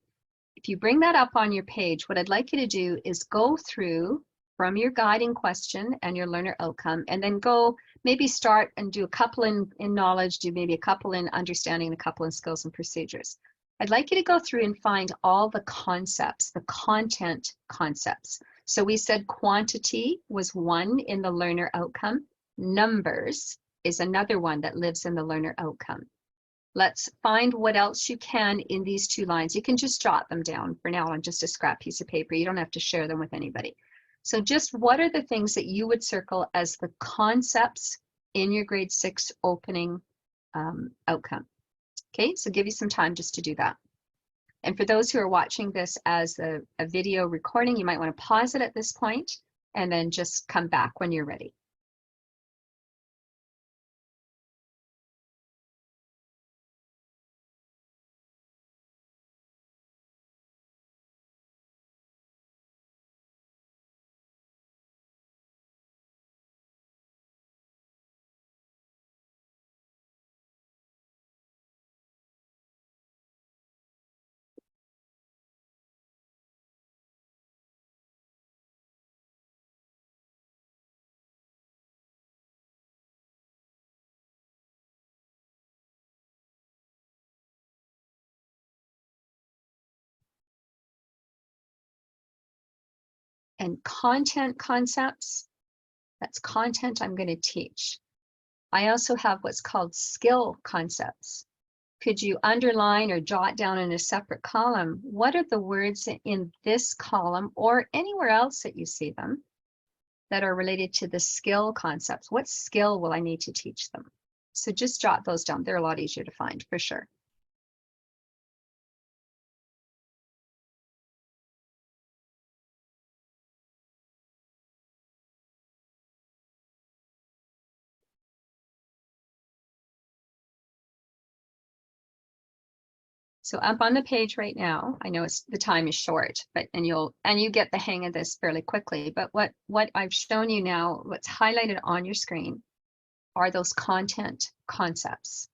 [SPEAKER 1] If you bring that up on your page, what I'd like you to do is go through from your guiding question and your learner outcome, and then go maybe start and do a couple in knowledge, do maybe a couple in understanding, and a couple in skills and procedures. I'd like you to go through and find all the concepts, the content concepts. So we said quantity was one in the learner outcome. Numbers is another one that lives in the learner outcome. Let's find what else you can in these 2 lines. You can just jot them down for now on just a scrap piece of paper. You don't have to share them with anybody. So just what are the things that you would circle as the concepts in your grade 6 opening outcome? Okay, so give you some time just to do that. And for those who are watching this as a video recording, you might want to pause it at this point and then just come back when you're ready. And content concepts, that's content I'm going to teach. I also have what's called skill concepts. Could you underline or jot down in a separate column, what are the words in this column or anywhere else that you see them that are related to the skill concepts? What skill will I need to teach them? So just jot those down. They're a lot easier to find for sure. So up on the page right now, I know the time is short, but you get the hang of this fairly quickly. But what I've shown you now, what's highlighted on your screen, are those content concepts.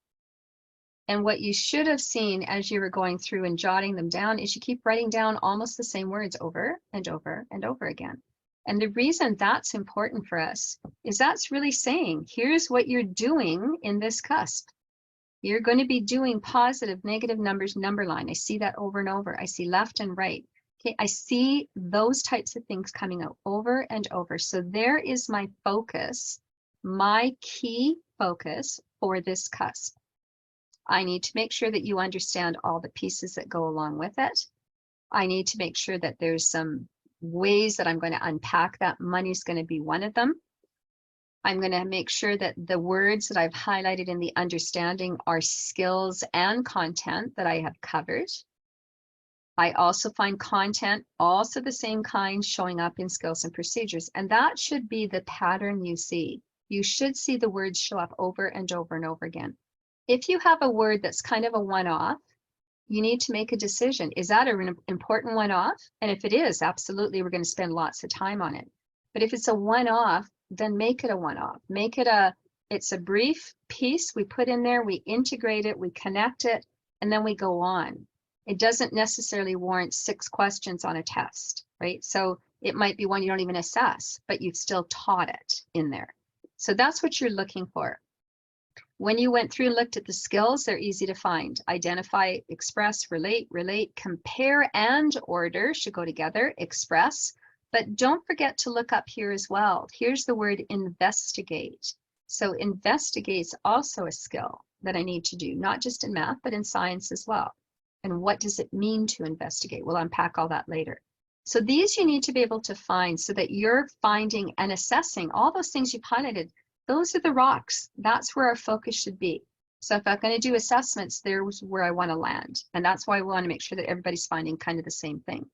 [SPEAKER 1] And what you should have seen as you were going through and jotting them down is you keep writing down almost the same words over and over and over again. And the reason that's important for us is that's really saying, here's what you're doing in this cusp. You're going to be doing positive, negative numbers, number line. I see that over and over. I see left and right. Okay, I see those types of things coming out over and over. So there is my focus, my key focus for this cusp. I need to make sure that you understand all the pieces that go along with it. I need to make sure that there's some ways that I'm going to unpack that. Money's going to be one of them. I'm going to make sure that the words that I've highlighted in the understanding are skills and content that I have covered. I also find content also the same kind showing up in skills and procedures, and that should be the pattern you see. You should see the words show up over and over and over again. If you have a word that's kind of a one-off, you need to make a decision. Is that an important one-off? And if it is, absolutely, we're going to spend lots of time on it. But if it's a one-off, then make it a one-off. Make it it's a brief piece we put in there, we integrate it, we connect it, and then we go on. It doesn't necessarily warrant 6 questions on a test, right? So it might be one you don't even assess, but you've still taught it in there. So that's what you're looking for. When you went through and looked at the skills, they're easy to find. Identify, express, relate, compare, and order should go together, express. But don't forget to look up here as well. Here's the word investigate. So investigate's also a skill that I need to do, not just in math, but in science as well. And what does it mean to investigate? We'll unpack all that later. So these you need to be able to find so that you're finding and assessing all those things you've highlighted. Those are the rocks. That's where our focus should be. So if I'm going to do assessments, there's where I want to land. And that's why we want to make sure that everybody's finding kind of the same thing.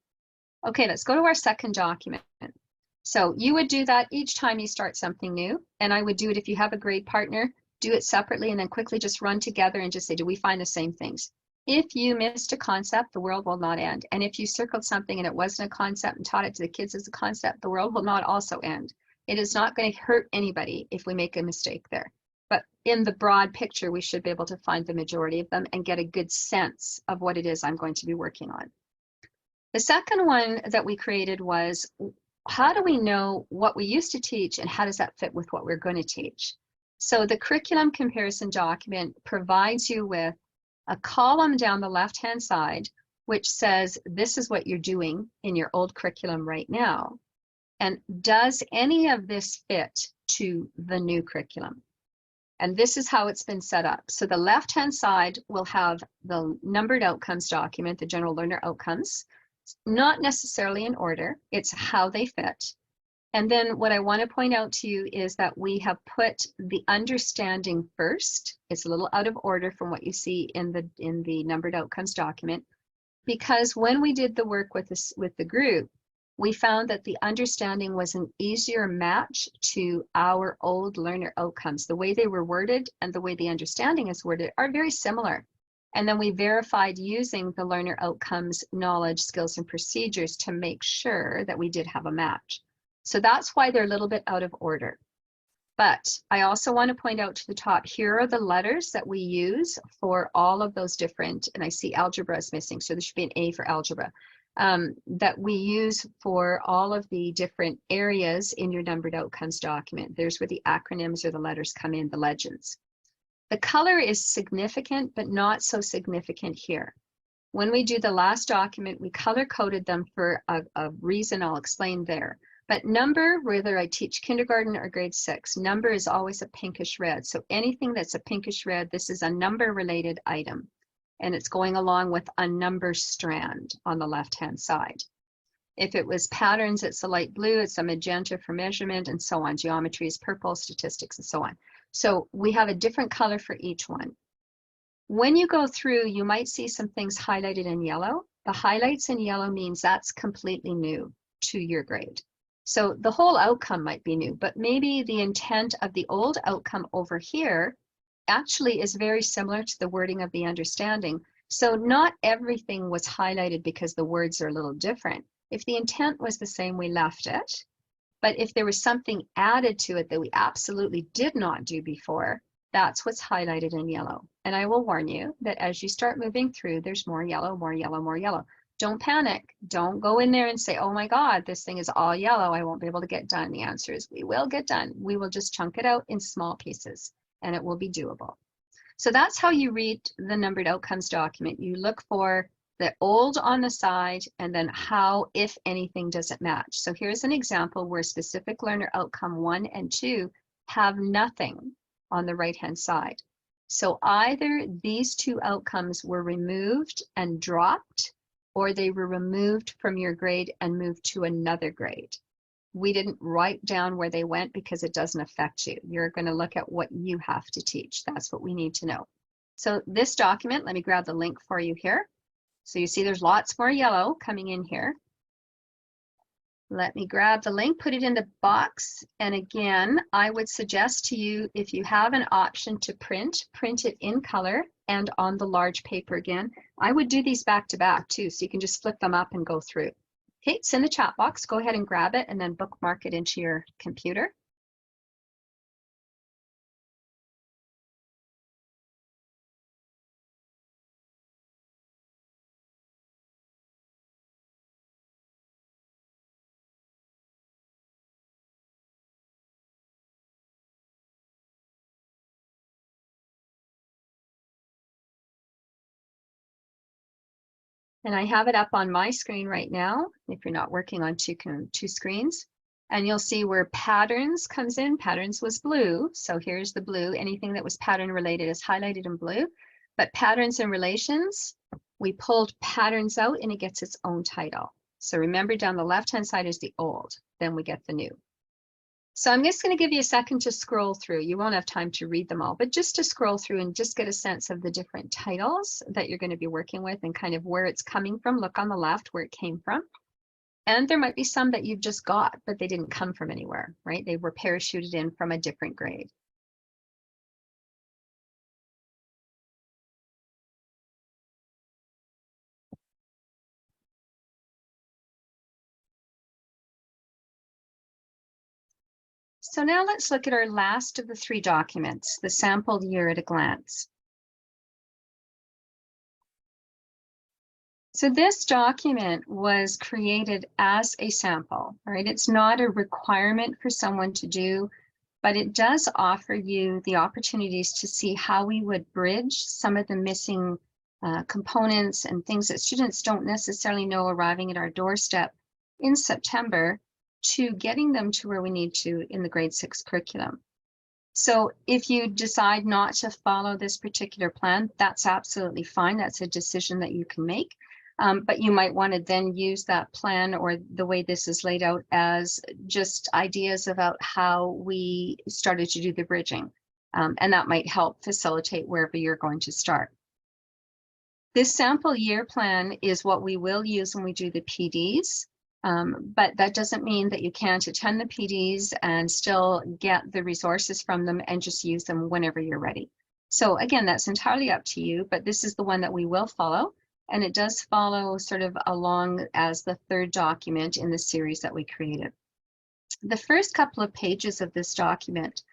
[SPEAKER 1] Okay, let's go to our second document. So you would do that each time you start something new. And I would do it if you have a grade partner, do it separately and then quickly just run together and just say, do we find the same things? If you missed a concept, the world will not end. And if you circled something and it wasn't a concept and taught it to the kids as a concept, the world will not also end. It is not going to hurt anybody if we make a mistake there. But in the broad picture, we should be able to find the majority of them and get a good sense of what it is I'm going to be working on. The second one that we created was, how do we know what we used to teach and how does that fit with what we're going to teach? So the curriculum comparison document provides you with a column down the left-hand side, which says, this is what you're doing in your old curriculum right now. And does any of this fit to the new curriculum? And this is how it's been set up. So the left-hand side will have the numbered outcomes document, the general learner outcomes, not necessarily in order, it's how they fit. And then what I want to point out to you is that we have put the understanding first. It's a little out of order from what you see in the numbered outcomes document, because when we did the work with the group, we found that the understanding was an easier match to our old learner outcomes. The way they were worded and the way the understanding is worded are very similar. And then we verified using the learner outcomes, knowledge, skills, and procedures to make sure that we did have a match. So that's why they're a little bit out of order. But I also want to point out to the top, here are the letters that we use for all of those different, and I see algebra is missing, so there should be an A for algebra, that we use for all of the different areas in your numbered outcomes document. There's where the acronyms or the letters come in, the legends. The color is significant, but not so significant here. When we do the last document, we color coded them for a reason I'll explain there. But number, whether I teach kindergarten or grade 6, number is always a pinkish red. So anything that's a pinkish red, this is a number related item. And it's going along with a number strand on the left-hand side. If it was patterns, it's a light blue, it's a magenta for measurement, and so on. Geometry is purple, statistics, and so on. So we have a different color for each one. When you go through, you might see some things highlighted in yellow. The highlights in yellow means that's completely new to your grade. So the whole outcome might be new, but maybe the intent of the old outcome over here actually is very similar to the wording of the understanding. So not everything was highlighted because the words are a little different. If the intent was the same, we left it. But if there was something added to it that we absolutely did not do before, that's what's highlighted in yellow. And I will warn you that as you start moving through, there's more yellow, more yellow, more yellow. Don't panic. Don't go in there and say, oh my God, this thing is all yellow. I won't be able to get done. The answer is we will get done. We will just chunk it out in small pieces and it will be doable. So that's how you read the numbered outcomes document. You look for the old on the side and then how, if anything, does it match. So here's an example where specific learner outcome 1 and 2 have nothing. on the right-hand side. So either these two outcomes were removed and dropped, or they were removed from your grade and moved to another grade. We didn't write down where they went because it doesn't affect you. You're going to look at what you have to teach. That's what we need to know. So this document, let me grab the link for you here. So you see there's lots more yellow coming in here. Let me grab the link, put it in the box. And again, I would suggest to you, if you have an option to print it in color and on the large paper again. I would do these back to back too, so you can just flip them up and go through. Okay, it's in the chat box. Go ahead and grab it and then bookmark it into your computer. And I have it up on my screen right now, if you're not working on two screens. And you'll see where patterns comes in. Patterns was blue, so here's the blue. Anything that was pattern related is highlighted in blue. But patterns and relations, we pulled patterns out and it gets its own title. So remember, down the left-hand side is the old, then we get the new. So I'm just going to give you a second to scroll through. You won't have time to read them all, but just to scroll through and just get a sense of the different titles that you're going to be working with and kind of where it's coming from. Look on the left where it came from. And there might be some that you've just got, but they didn't come from anywhere, right? They were parachuted in from a different grade. So now let's look at our last of the three documents, the sampled year at a glance. So this document was created as a sample, right? It's not a requirement for someone to do, but it does offer you the opportunities to see how we would bridge some of the missing components and things that students don't necessarily know arriving at our doorstep in September to getting them to where we need to in the grade 6 curriculum. So if you decide not to follow this particular plan, that's absolutely fine. That's a decision that you can make. But you might want to then use that plan or the way this is laid out as just ideas about how we started to do the bridging. And that might help facilitate wherever you're going to start. This sample year plan is what we will use when we do the PDs. But that doesn't mean that you can't attend the PDs and still get the resources from them and just use them whenever you're ready. So again, that's entirely up to you, but this is the one that we will follow. And it does follow sort of along as the third document in the series that we created. The first couple of pages of this document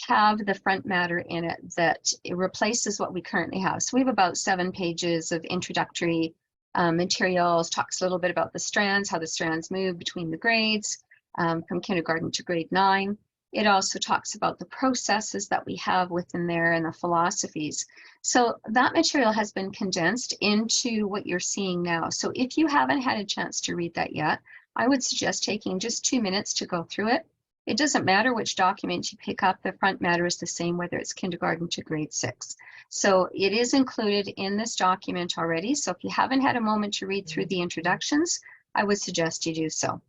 [SPEAKER 1] have the front matter in it that it replaces what we currently have. So we have about 7 pages of introductory materials, talks a little bit about the strands, how the strands move between the grades from kindergarten to grade 9. It also talks about the processes that we have within there and the philosophies. So that material has been condensed into what you're seeing now. So if you haven't had a chance to read that yet, I would suggest taking just 2 minutes to go through it. It doesn't matter which document you pick up, the front matter is the same whether it's kindergarten to grade 6. So it is included in this document already. So if you haven't had a moment to read through the introductions, I would suggest you do so.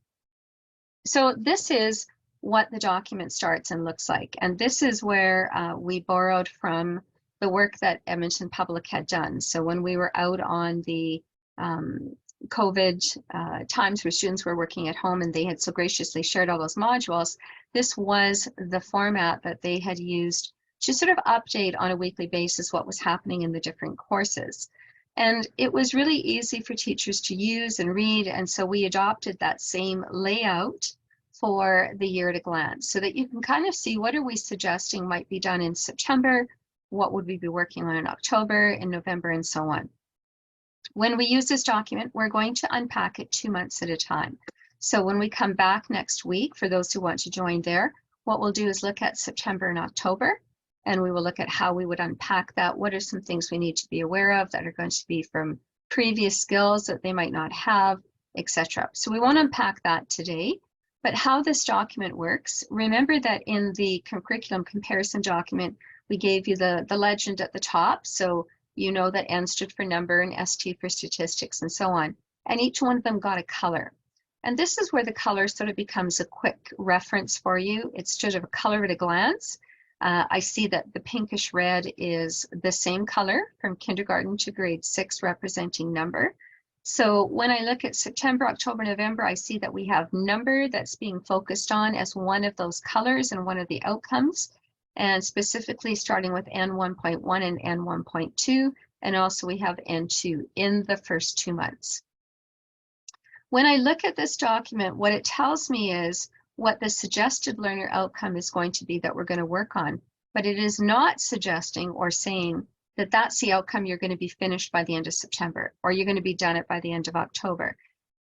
[SPEAKER 1] So this is what the document starts and looks like. And this is where we borrowed from the work that Edmonton Public had done. So when we were out on the COVID times where students were working at home and they had so graciously shared all those modules, this was the format that they had used to sort of update on a weekly basis what was happening in the different courses. And it was really easy for teachers to use and read. And so we adopted that same layout for the year at a glance so that you can kind of see what are we suggesting might be done in September, what would we be working on in October, in November, and so on. When we use this document, we're going to unpack it 2 months at a time. So when we come back next week, for those who want to join there, what we'll do is look at September and October, and we will look at how we would unpack that. What are some things we need to be aware of that are going to be from previous skills that they might not have, etc. So we won't unpack that today. But how this document works, remember that in the curriculum comparison document, We gave you the legend at the top, so you know that N stood for number and ST for statistics and so on. And each one of them got a color. And this is where the color sort of becomes a quick reference for you. It's sort of a color at a glance. I see that the pinkish red is the same color from kindergarten to grade 6, representing number. So when I look at September, October, November, I see that we have number that's being focused on as one of those colors and one of the outcomes, and specifically starting with N1.1 and N1.2, and also we have N2 in the first 2 months. When I look at this document, what it tells me is what the suggested learner outcome is going to be that we're going to work on, but it is not suggesting or saying that that's the outcome you're going to be finished by the end of September, or you're going to be done it by the end of October.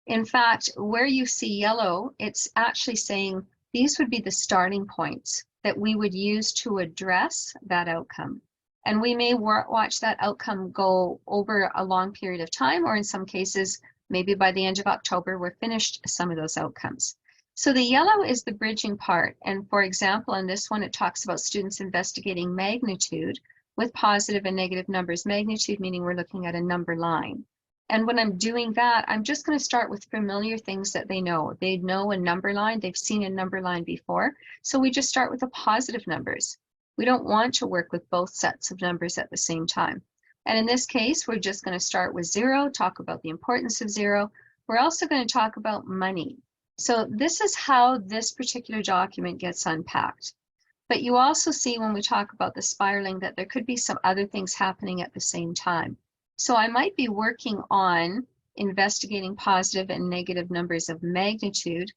[SPEAKER 1] In fact, where you see yellow, it's actually saying these would be the starting points that we would use to address that outcome. And we may watch that outcome go over a long period of time, or in some cases, maybe by the end of October, we're finished some of those outcomes. So the yellow is the bridging part. And for example, in this one, it talks about students investigating magnitude with positive and negative numbers. Magnitude meaning we're looking at a number line. And when I'm doing that, I'm just going to start with familiar things that they know. They know a number line. They've seen a number line before. So we just start with the positive numbers. We don't want to work with both sets of numbers at the same time. And in this case, we're just going to start with 0, talk about the importance of 0. We're also going to talk about money. So this is how this particular document gets unpacked. But you also see when we talk about the spiraling that there could be some other things happening at the same time. So I might be working on investigating positive and negative numbers of magnitude.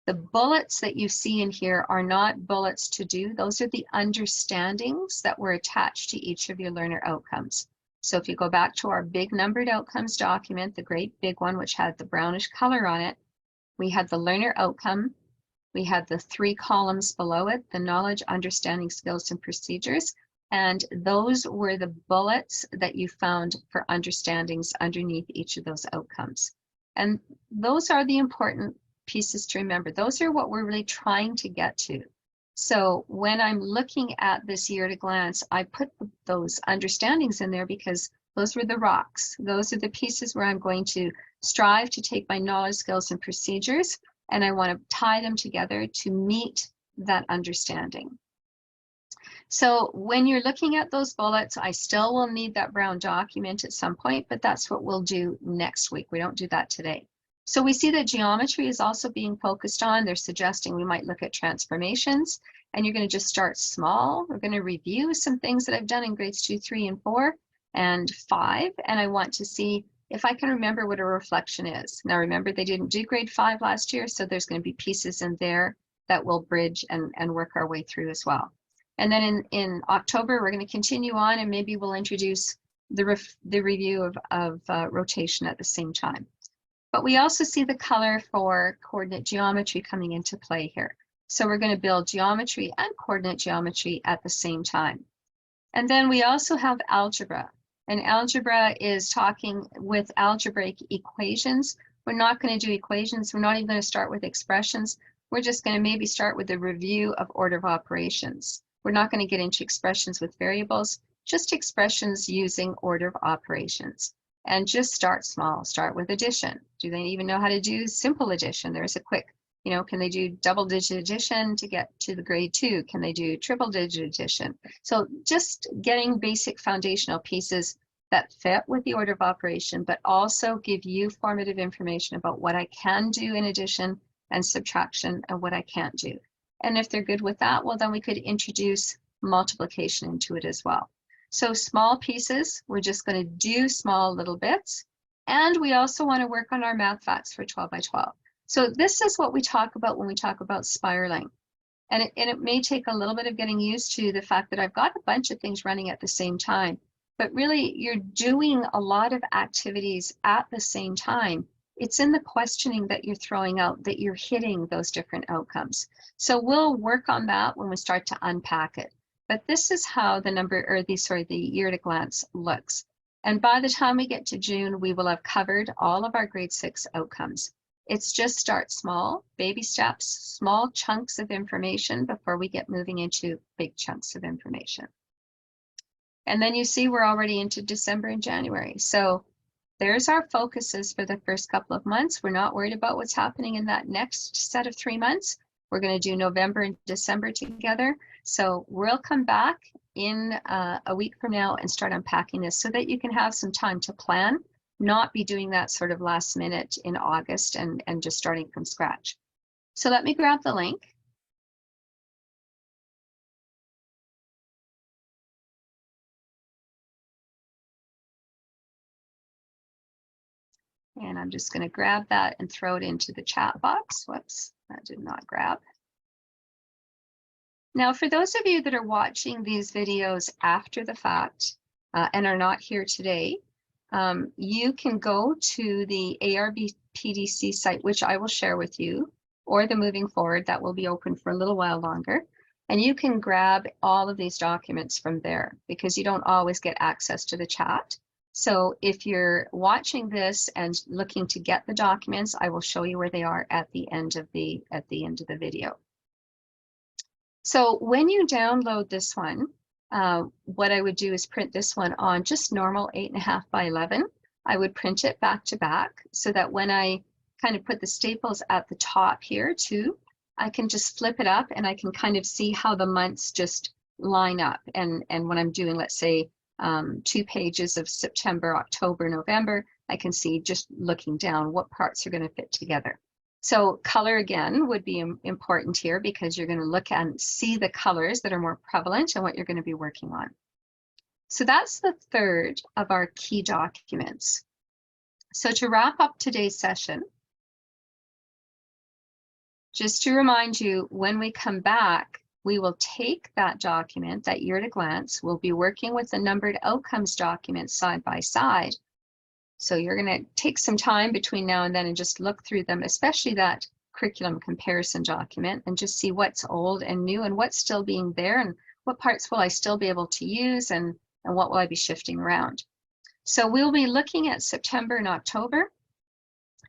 [SPEAKER 1] The bullets that you see in here are not bullets to do. Those are the understandings that were attached to each of your learner outcomes. So if you go back to our big numbered outcomes document, the great big one, which had the brownish color on it, we had the learner outcome. We had the 3 columns below it, the knowledge, understanding, skills, and procedures. And those were the bullets that you found for understandings underneath each of those outcomes. And those are the important pieces to remember. Those are what we're really trying to get to. So when I'm looking at this year at a glance, I put those understandings in there because those were the rocks. Those are the pieces where I'm going to strive to take my knowledge, skills, and procedures, and I want to tie them together to meet that understanding. So when you're looking at those bullets, I still will need that brown document at some point, but that's what we'll do next week. We don't do that today. So we see that geometry is also being focused on. They're suggesting we might look at transformations, and you're going to just start small. We're going to review some things that I've done in grades 2, 3, and 4, and 5, and I want to see if I can remember what a reflection is. Now remember, they didn't do grade 5 last year, so there's going to be pieces in there that will bridge and work our way through as well. And then in October, we're going to continue on, and maybe we'll introduce the review of rotation at the same time. But we also see the color for coordinate geometry coming into play here. So we're going to build geometry and coordinate geometry at the same time. And then we also have algebra. And algebra is talking with algebraic equations. We're not going to do equations. We're not even going to start with expressions. We're just going to maybe start with a review of order of operations. We're not going to get into expressions with variables, just expressions using order of operations. And just start small. Start with addition. Do they even know how to do simple addition? There's a quick, can they do double-digit addition to get to the grade 2? Can they do triple-digit addition? So just getting basic foundational pieces that fit with the order of operation, but also give you formative information about what I can do in addition and subtraction and what I can't do. And if they're good with that, well, then we could introduce multiplication into it as well. So small pieces, we're just going to do small little bits. And we also want to work on our math facts for 12 by 12. So this is what we talk about when we talk about spiraling. And it may take a little bit of getting used to the fact that I've got a bunch of things running at the same time. But really, you're doing a lot of activities at the same time. It's in the questioning that you're throwing out that you're hitting those different outcomes. So we'll work on that when we start to unpack it. But this is how the year at a glance looks. And by the time we get to June, we will have covered all of our grade 6 outcomes. It's just start small, baby steps, small chunks of information before we get moving into big chunks of information. And then you see we're already into December and January. So there's our focuses for the first couple of months. We're not worried about what's happening in that next set of 3 months. We're going to do November and December together. So we'll come back in a week from now and start unpacking this so that you can have some time to plan, not be doing that sort of last minute in August and just starting from scratch. So let me grab the link. And I'm just going to grab that and throw it into the chat box. Whoops, that did not grab. Now, for those of you that are watching these videos after the fact and are not here today, you can go to the ARBPDC site, which I will share with you, or the Moving Forward that will be open for a little while longer. And you can grab all of these documents from there because you don't always get access to the chat. So if you're watching this and looking to get the documents, I will show you where they are at the end of the video. So when you download this one, what I would do is print this one on just normal 8.5 by 11. I would print it back to back so that when I kind of put the staples at the top here too, I can just flip it up and I can kind of see how the months just line up. And when I'm doing, let's say, 2 pages of September, October, November, I can see just looking down what parts are going to fit together. So color again would be important here because you're going to look and see the colors that are more prevalent and what you're going to be working on. So that's the third of our key documents. So to wrap up today's session, just to remind you, when we come back, we will take that document, that year at a glance. We'll be working with the numbered outcomes documents side by side. So you're going to take some time between now and then and just look through them, especially that curriculum comparison document, and just see what's old and new and what's still being there and what parts will I still be able to use and what will I be shifting around. So we'll be looking at September and October.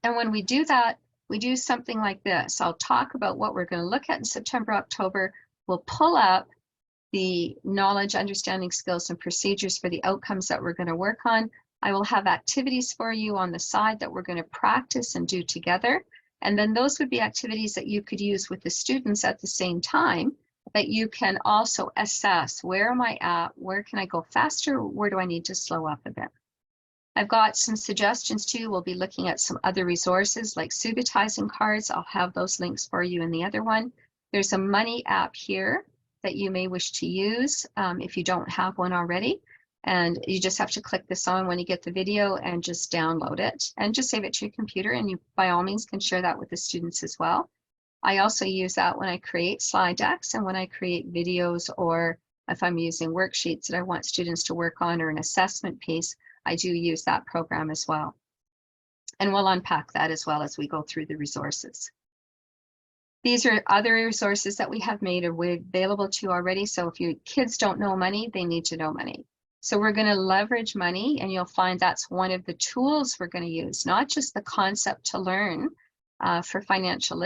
[SPEAKER 1] And when we do that, we do something like this. I'll talk about what we're going to look at in September, October. We'll pull up the knowledge, understanding, skills, and procedures for the outcomes that we're going to work on. I will have activities for you on the side that we're going to practice and do together. And then those would be activities that you could use with the students at the same time, that you can also assess, where am I at? Where can I go faster? Where do I need to slow up a bit? I've got some suggestions too. We'll be looking at some other resources like sugatizing cards. I'll have those links for you in the other one. There's a money app here that you may wish to use if you don't have one already. And you just have to click this on when you get the video and just download it and just save it to your computer. And you, by all means, can share that with the students as well. I also use that when I create slide decks and when I create videos, or if I'm using worksheets that I want students to work on or an assessment piece, I do use that program as well. And we'll unpack that as well as we go through the resources. These are other resources that we have made available to you already. So if your kids don't know money, they need to know money. So we're going to leverage money, and you'll find that's one of the tools we're going to use, not just the concept to learn for financial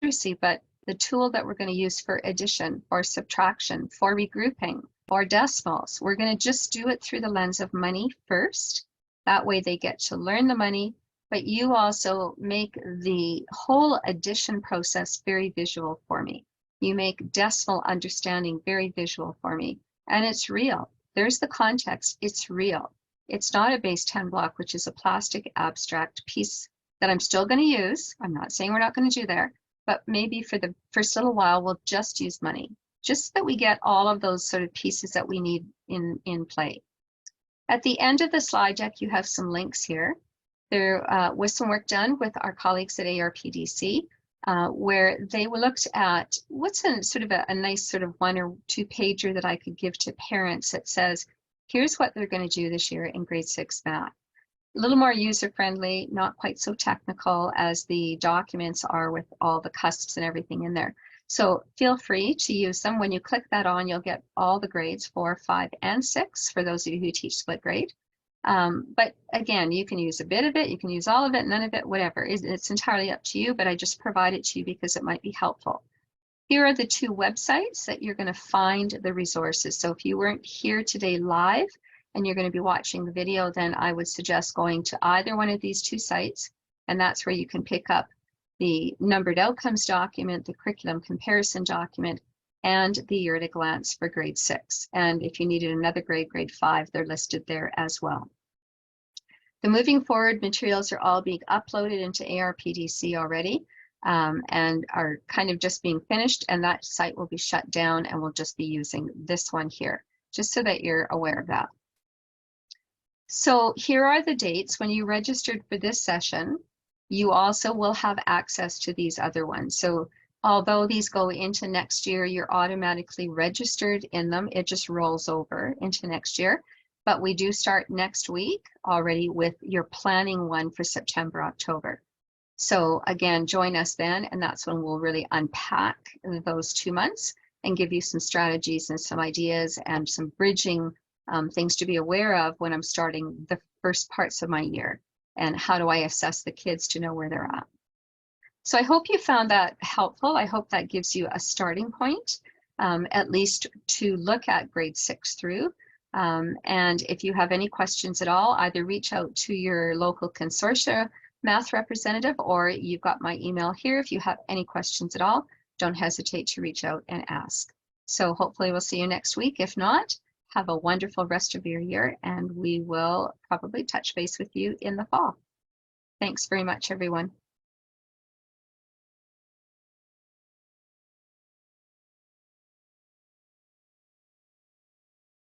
[SPEAKER 1] literacy, but the tool that we're going to use for addition or subtraction, for regrouping, or decimals. We're going to just do it through the lens of money first. That way they get to learn the money, but you also make the whole addition process very visual for me. You make decimal understanding very visual for me, and it's real. There's the context, it's real. It's not a base 10 block, which is a plastic abstract piece that I'm still going to use. I'm not saying we're not going to do there, but maybe for the first little while, we'll just use money, just so that we get all of those sort of pieces that we need in play. At the end of the slide deck, you have some links here. There was some work done with our colleagues at ARPDC, where they looked at what's sort of a nice sort of 1 or 2 pager that I could give to parents that says, here's what they're going to do this year in grade 6 math. A little more user-friendly, not quite so technical as the documents are with all the cusps and everything in there. So feel free to use them. When you click that on, you'll get all the grades 4, 5, and 6 for those of you who teach split grade. But again, you can use a bit of it, you can use all of it, none of it, whatever. It's entirely up to you, but I just provide it to you because it might be helpful. Here are the two websites that you're going to find the resources. So if you weren't here today live and you're going to be watching the video, then I would suggest going to either one of these two sites, and that's where you can pick up the numbered outcomes document, the curriculum comparison document, and the year at a glance for grade 6. And if you needed another grade, grade 5, they're listed there as well. The moving forward materials are all being uploaded into ARPDC already, and are kind of just being finished, and that site will be shut down, and we'll just be using this one here, just so that you're aware of that. So here are the dates. When you registered for this session, you also will have access to these other ones. So although these go into next year, you're automatically registered in them. It just rolls over into next year. But we do start next week already with your planning one for September, October. So again, join us then, and that's when we'll really unpack those 2 months and give you some strategies and some ideas and some bridging things to be aware of when I'm starting the first parts of my year, and how do I assess the kids to know where they're at. So I hope you found that helpful. I hope that gives you a starting point, at least to look at grade 6 through. And if you have any questions at all, either reach out to your local consortia math representative, or you've got my email here. If you have any questions at all, don't hesitate to reach out and ask. So hopefully we'll see you next week. If not, have a wonderful rest of your year, and we will probably touch base with you in the fall. Thanks very much, everyone.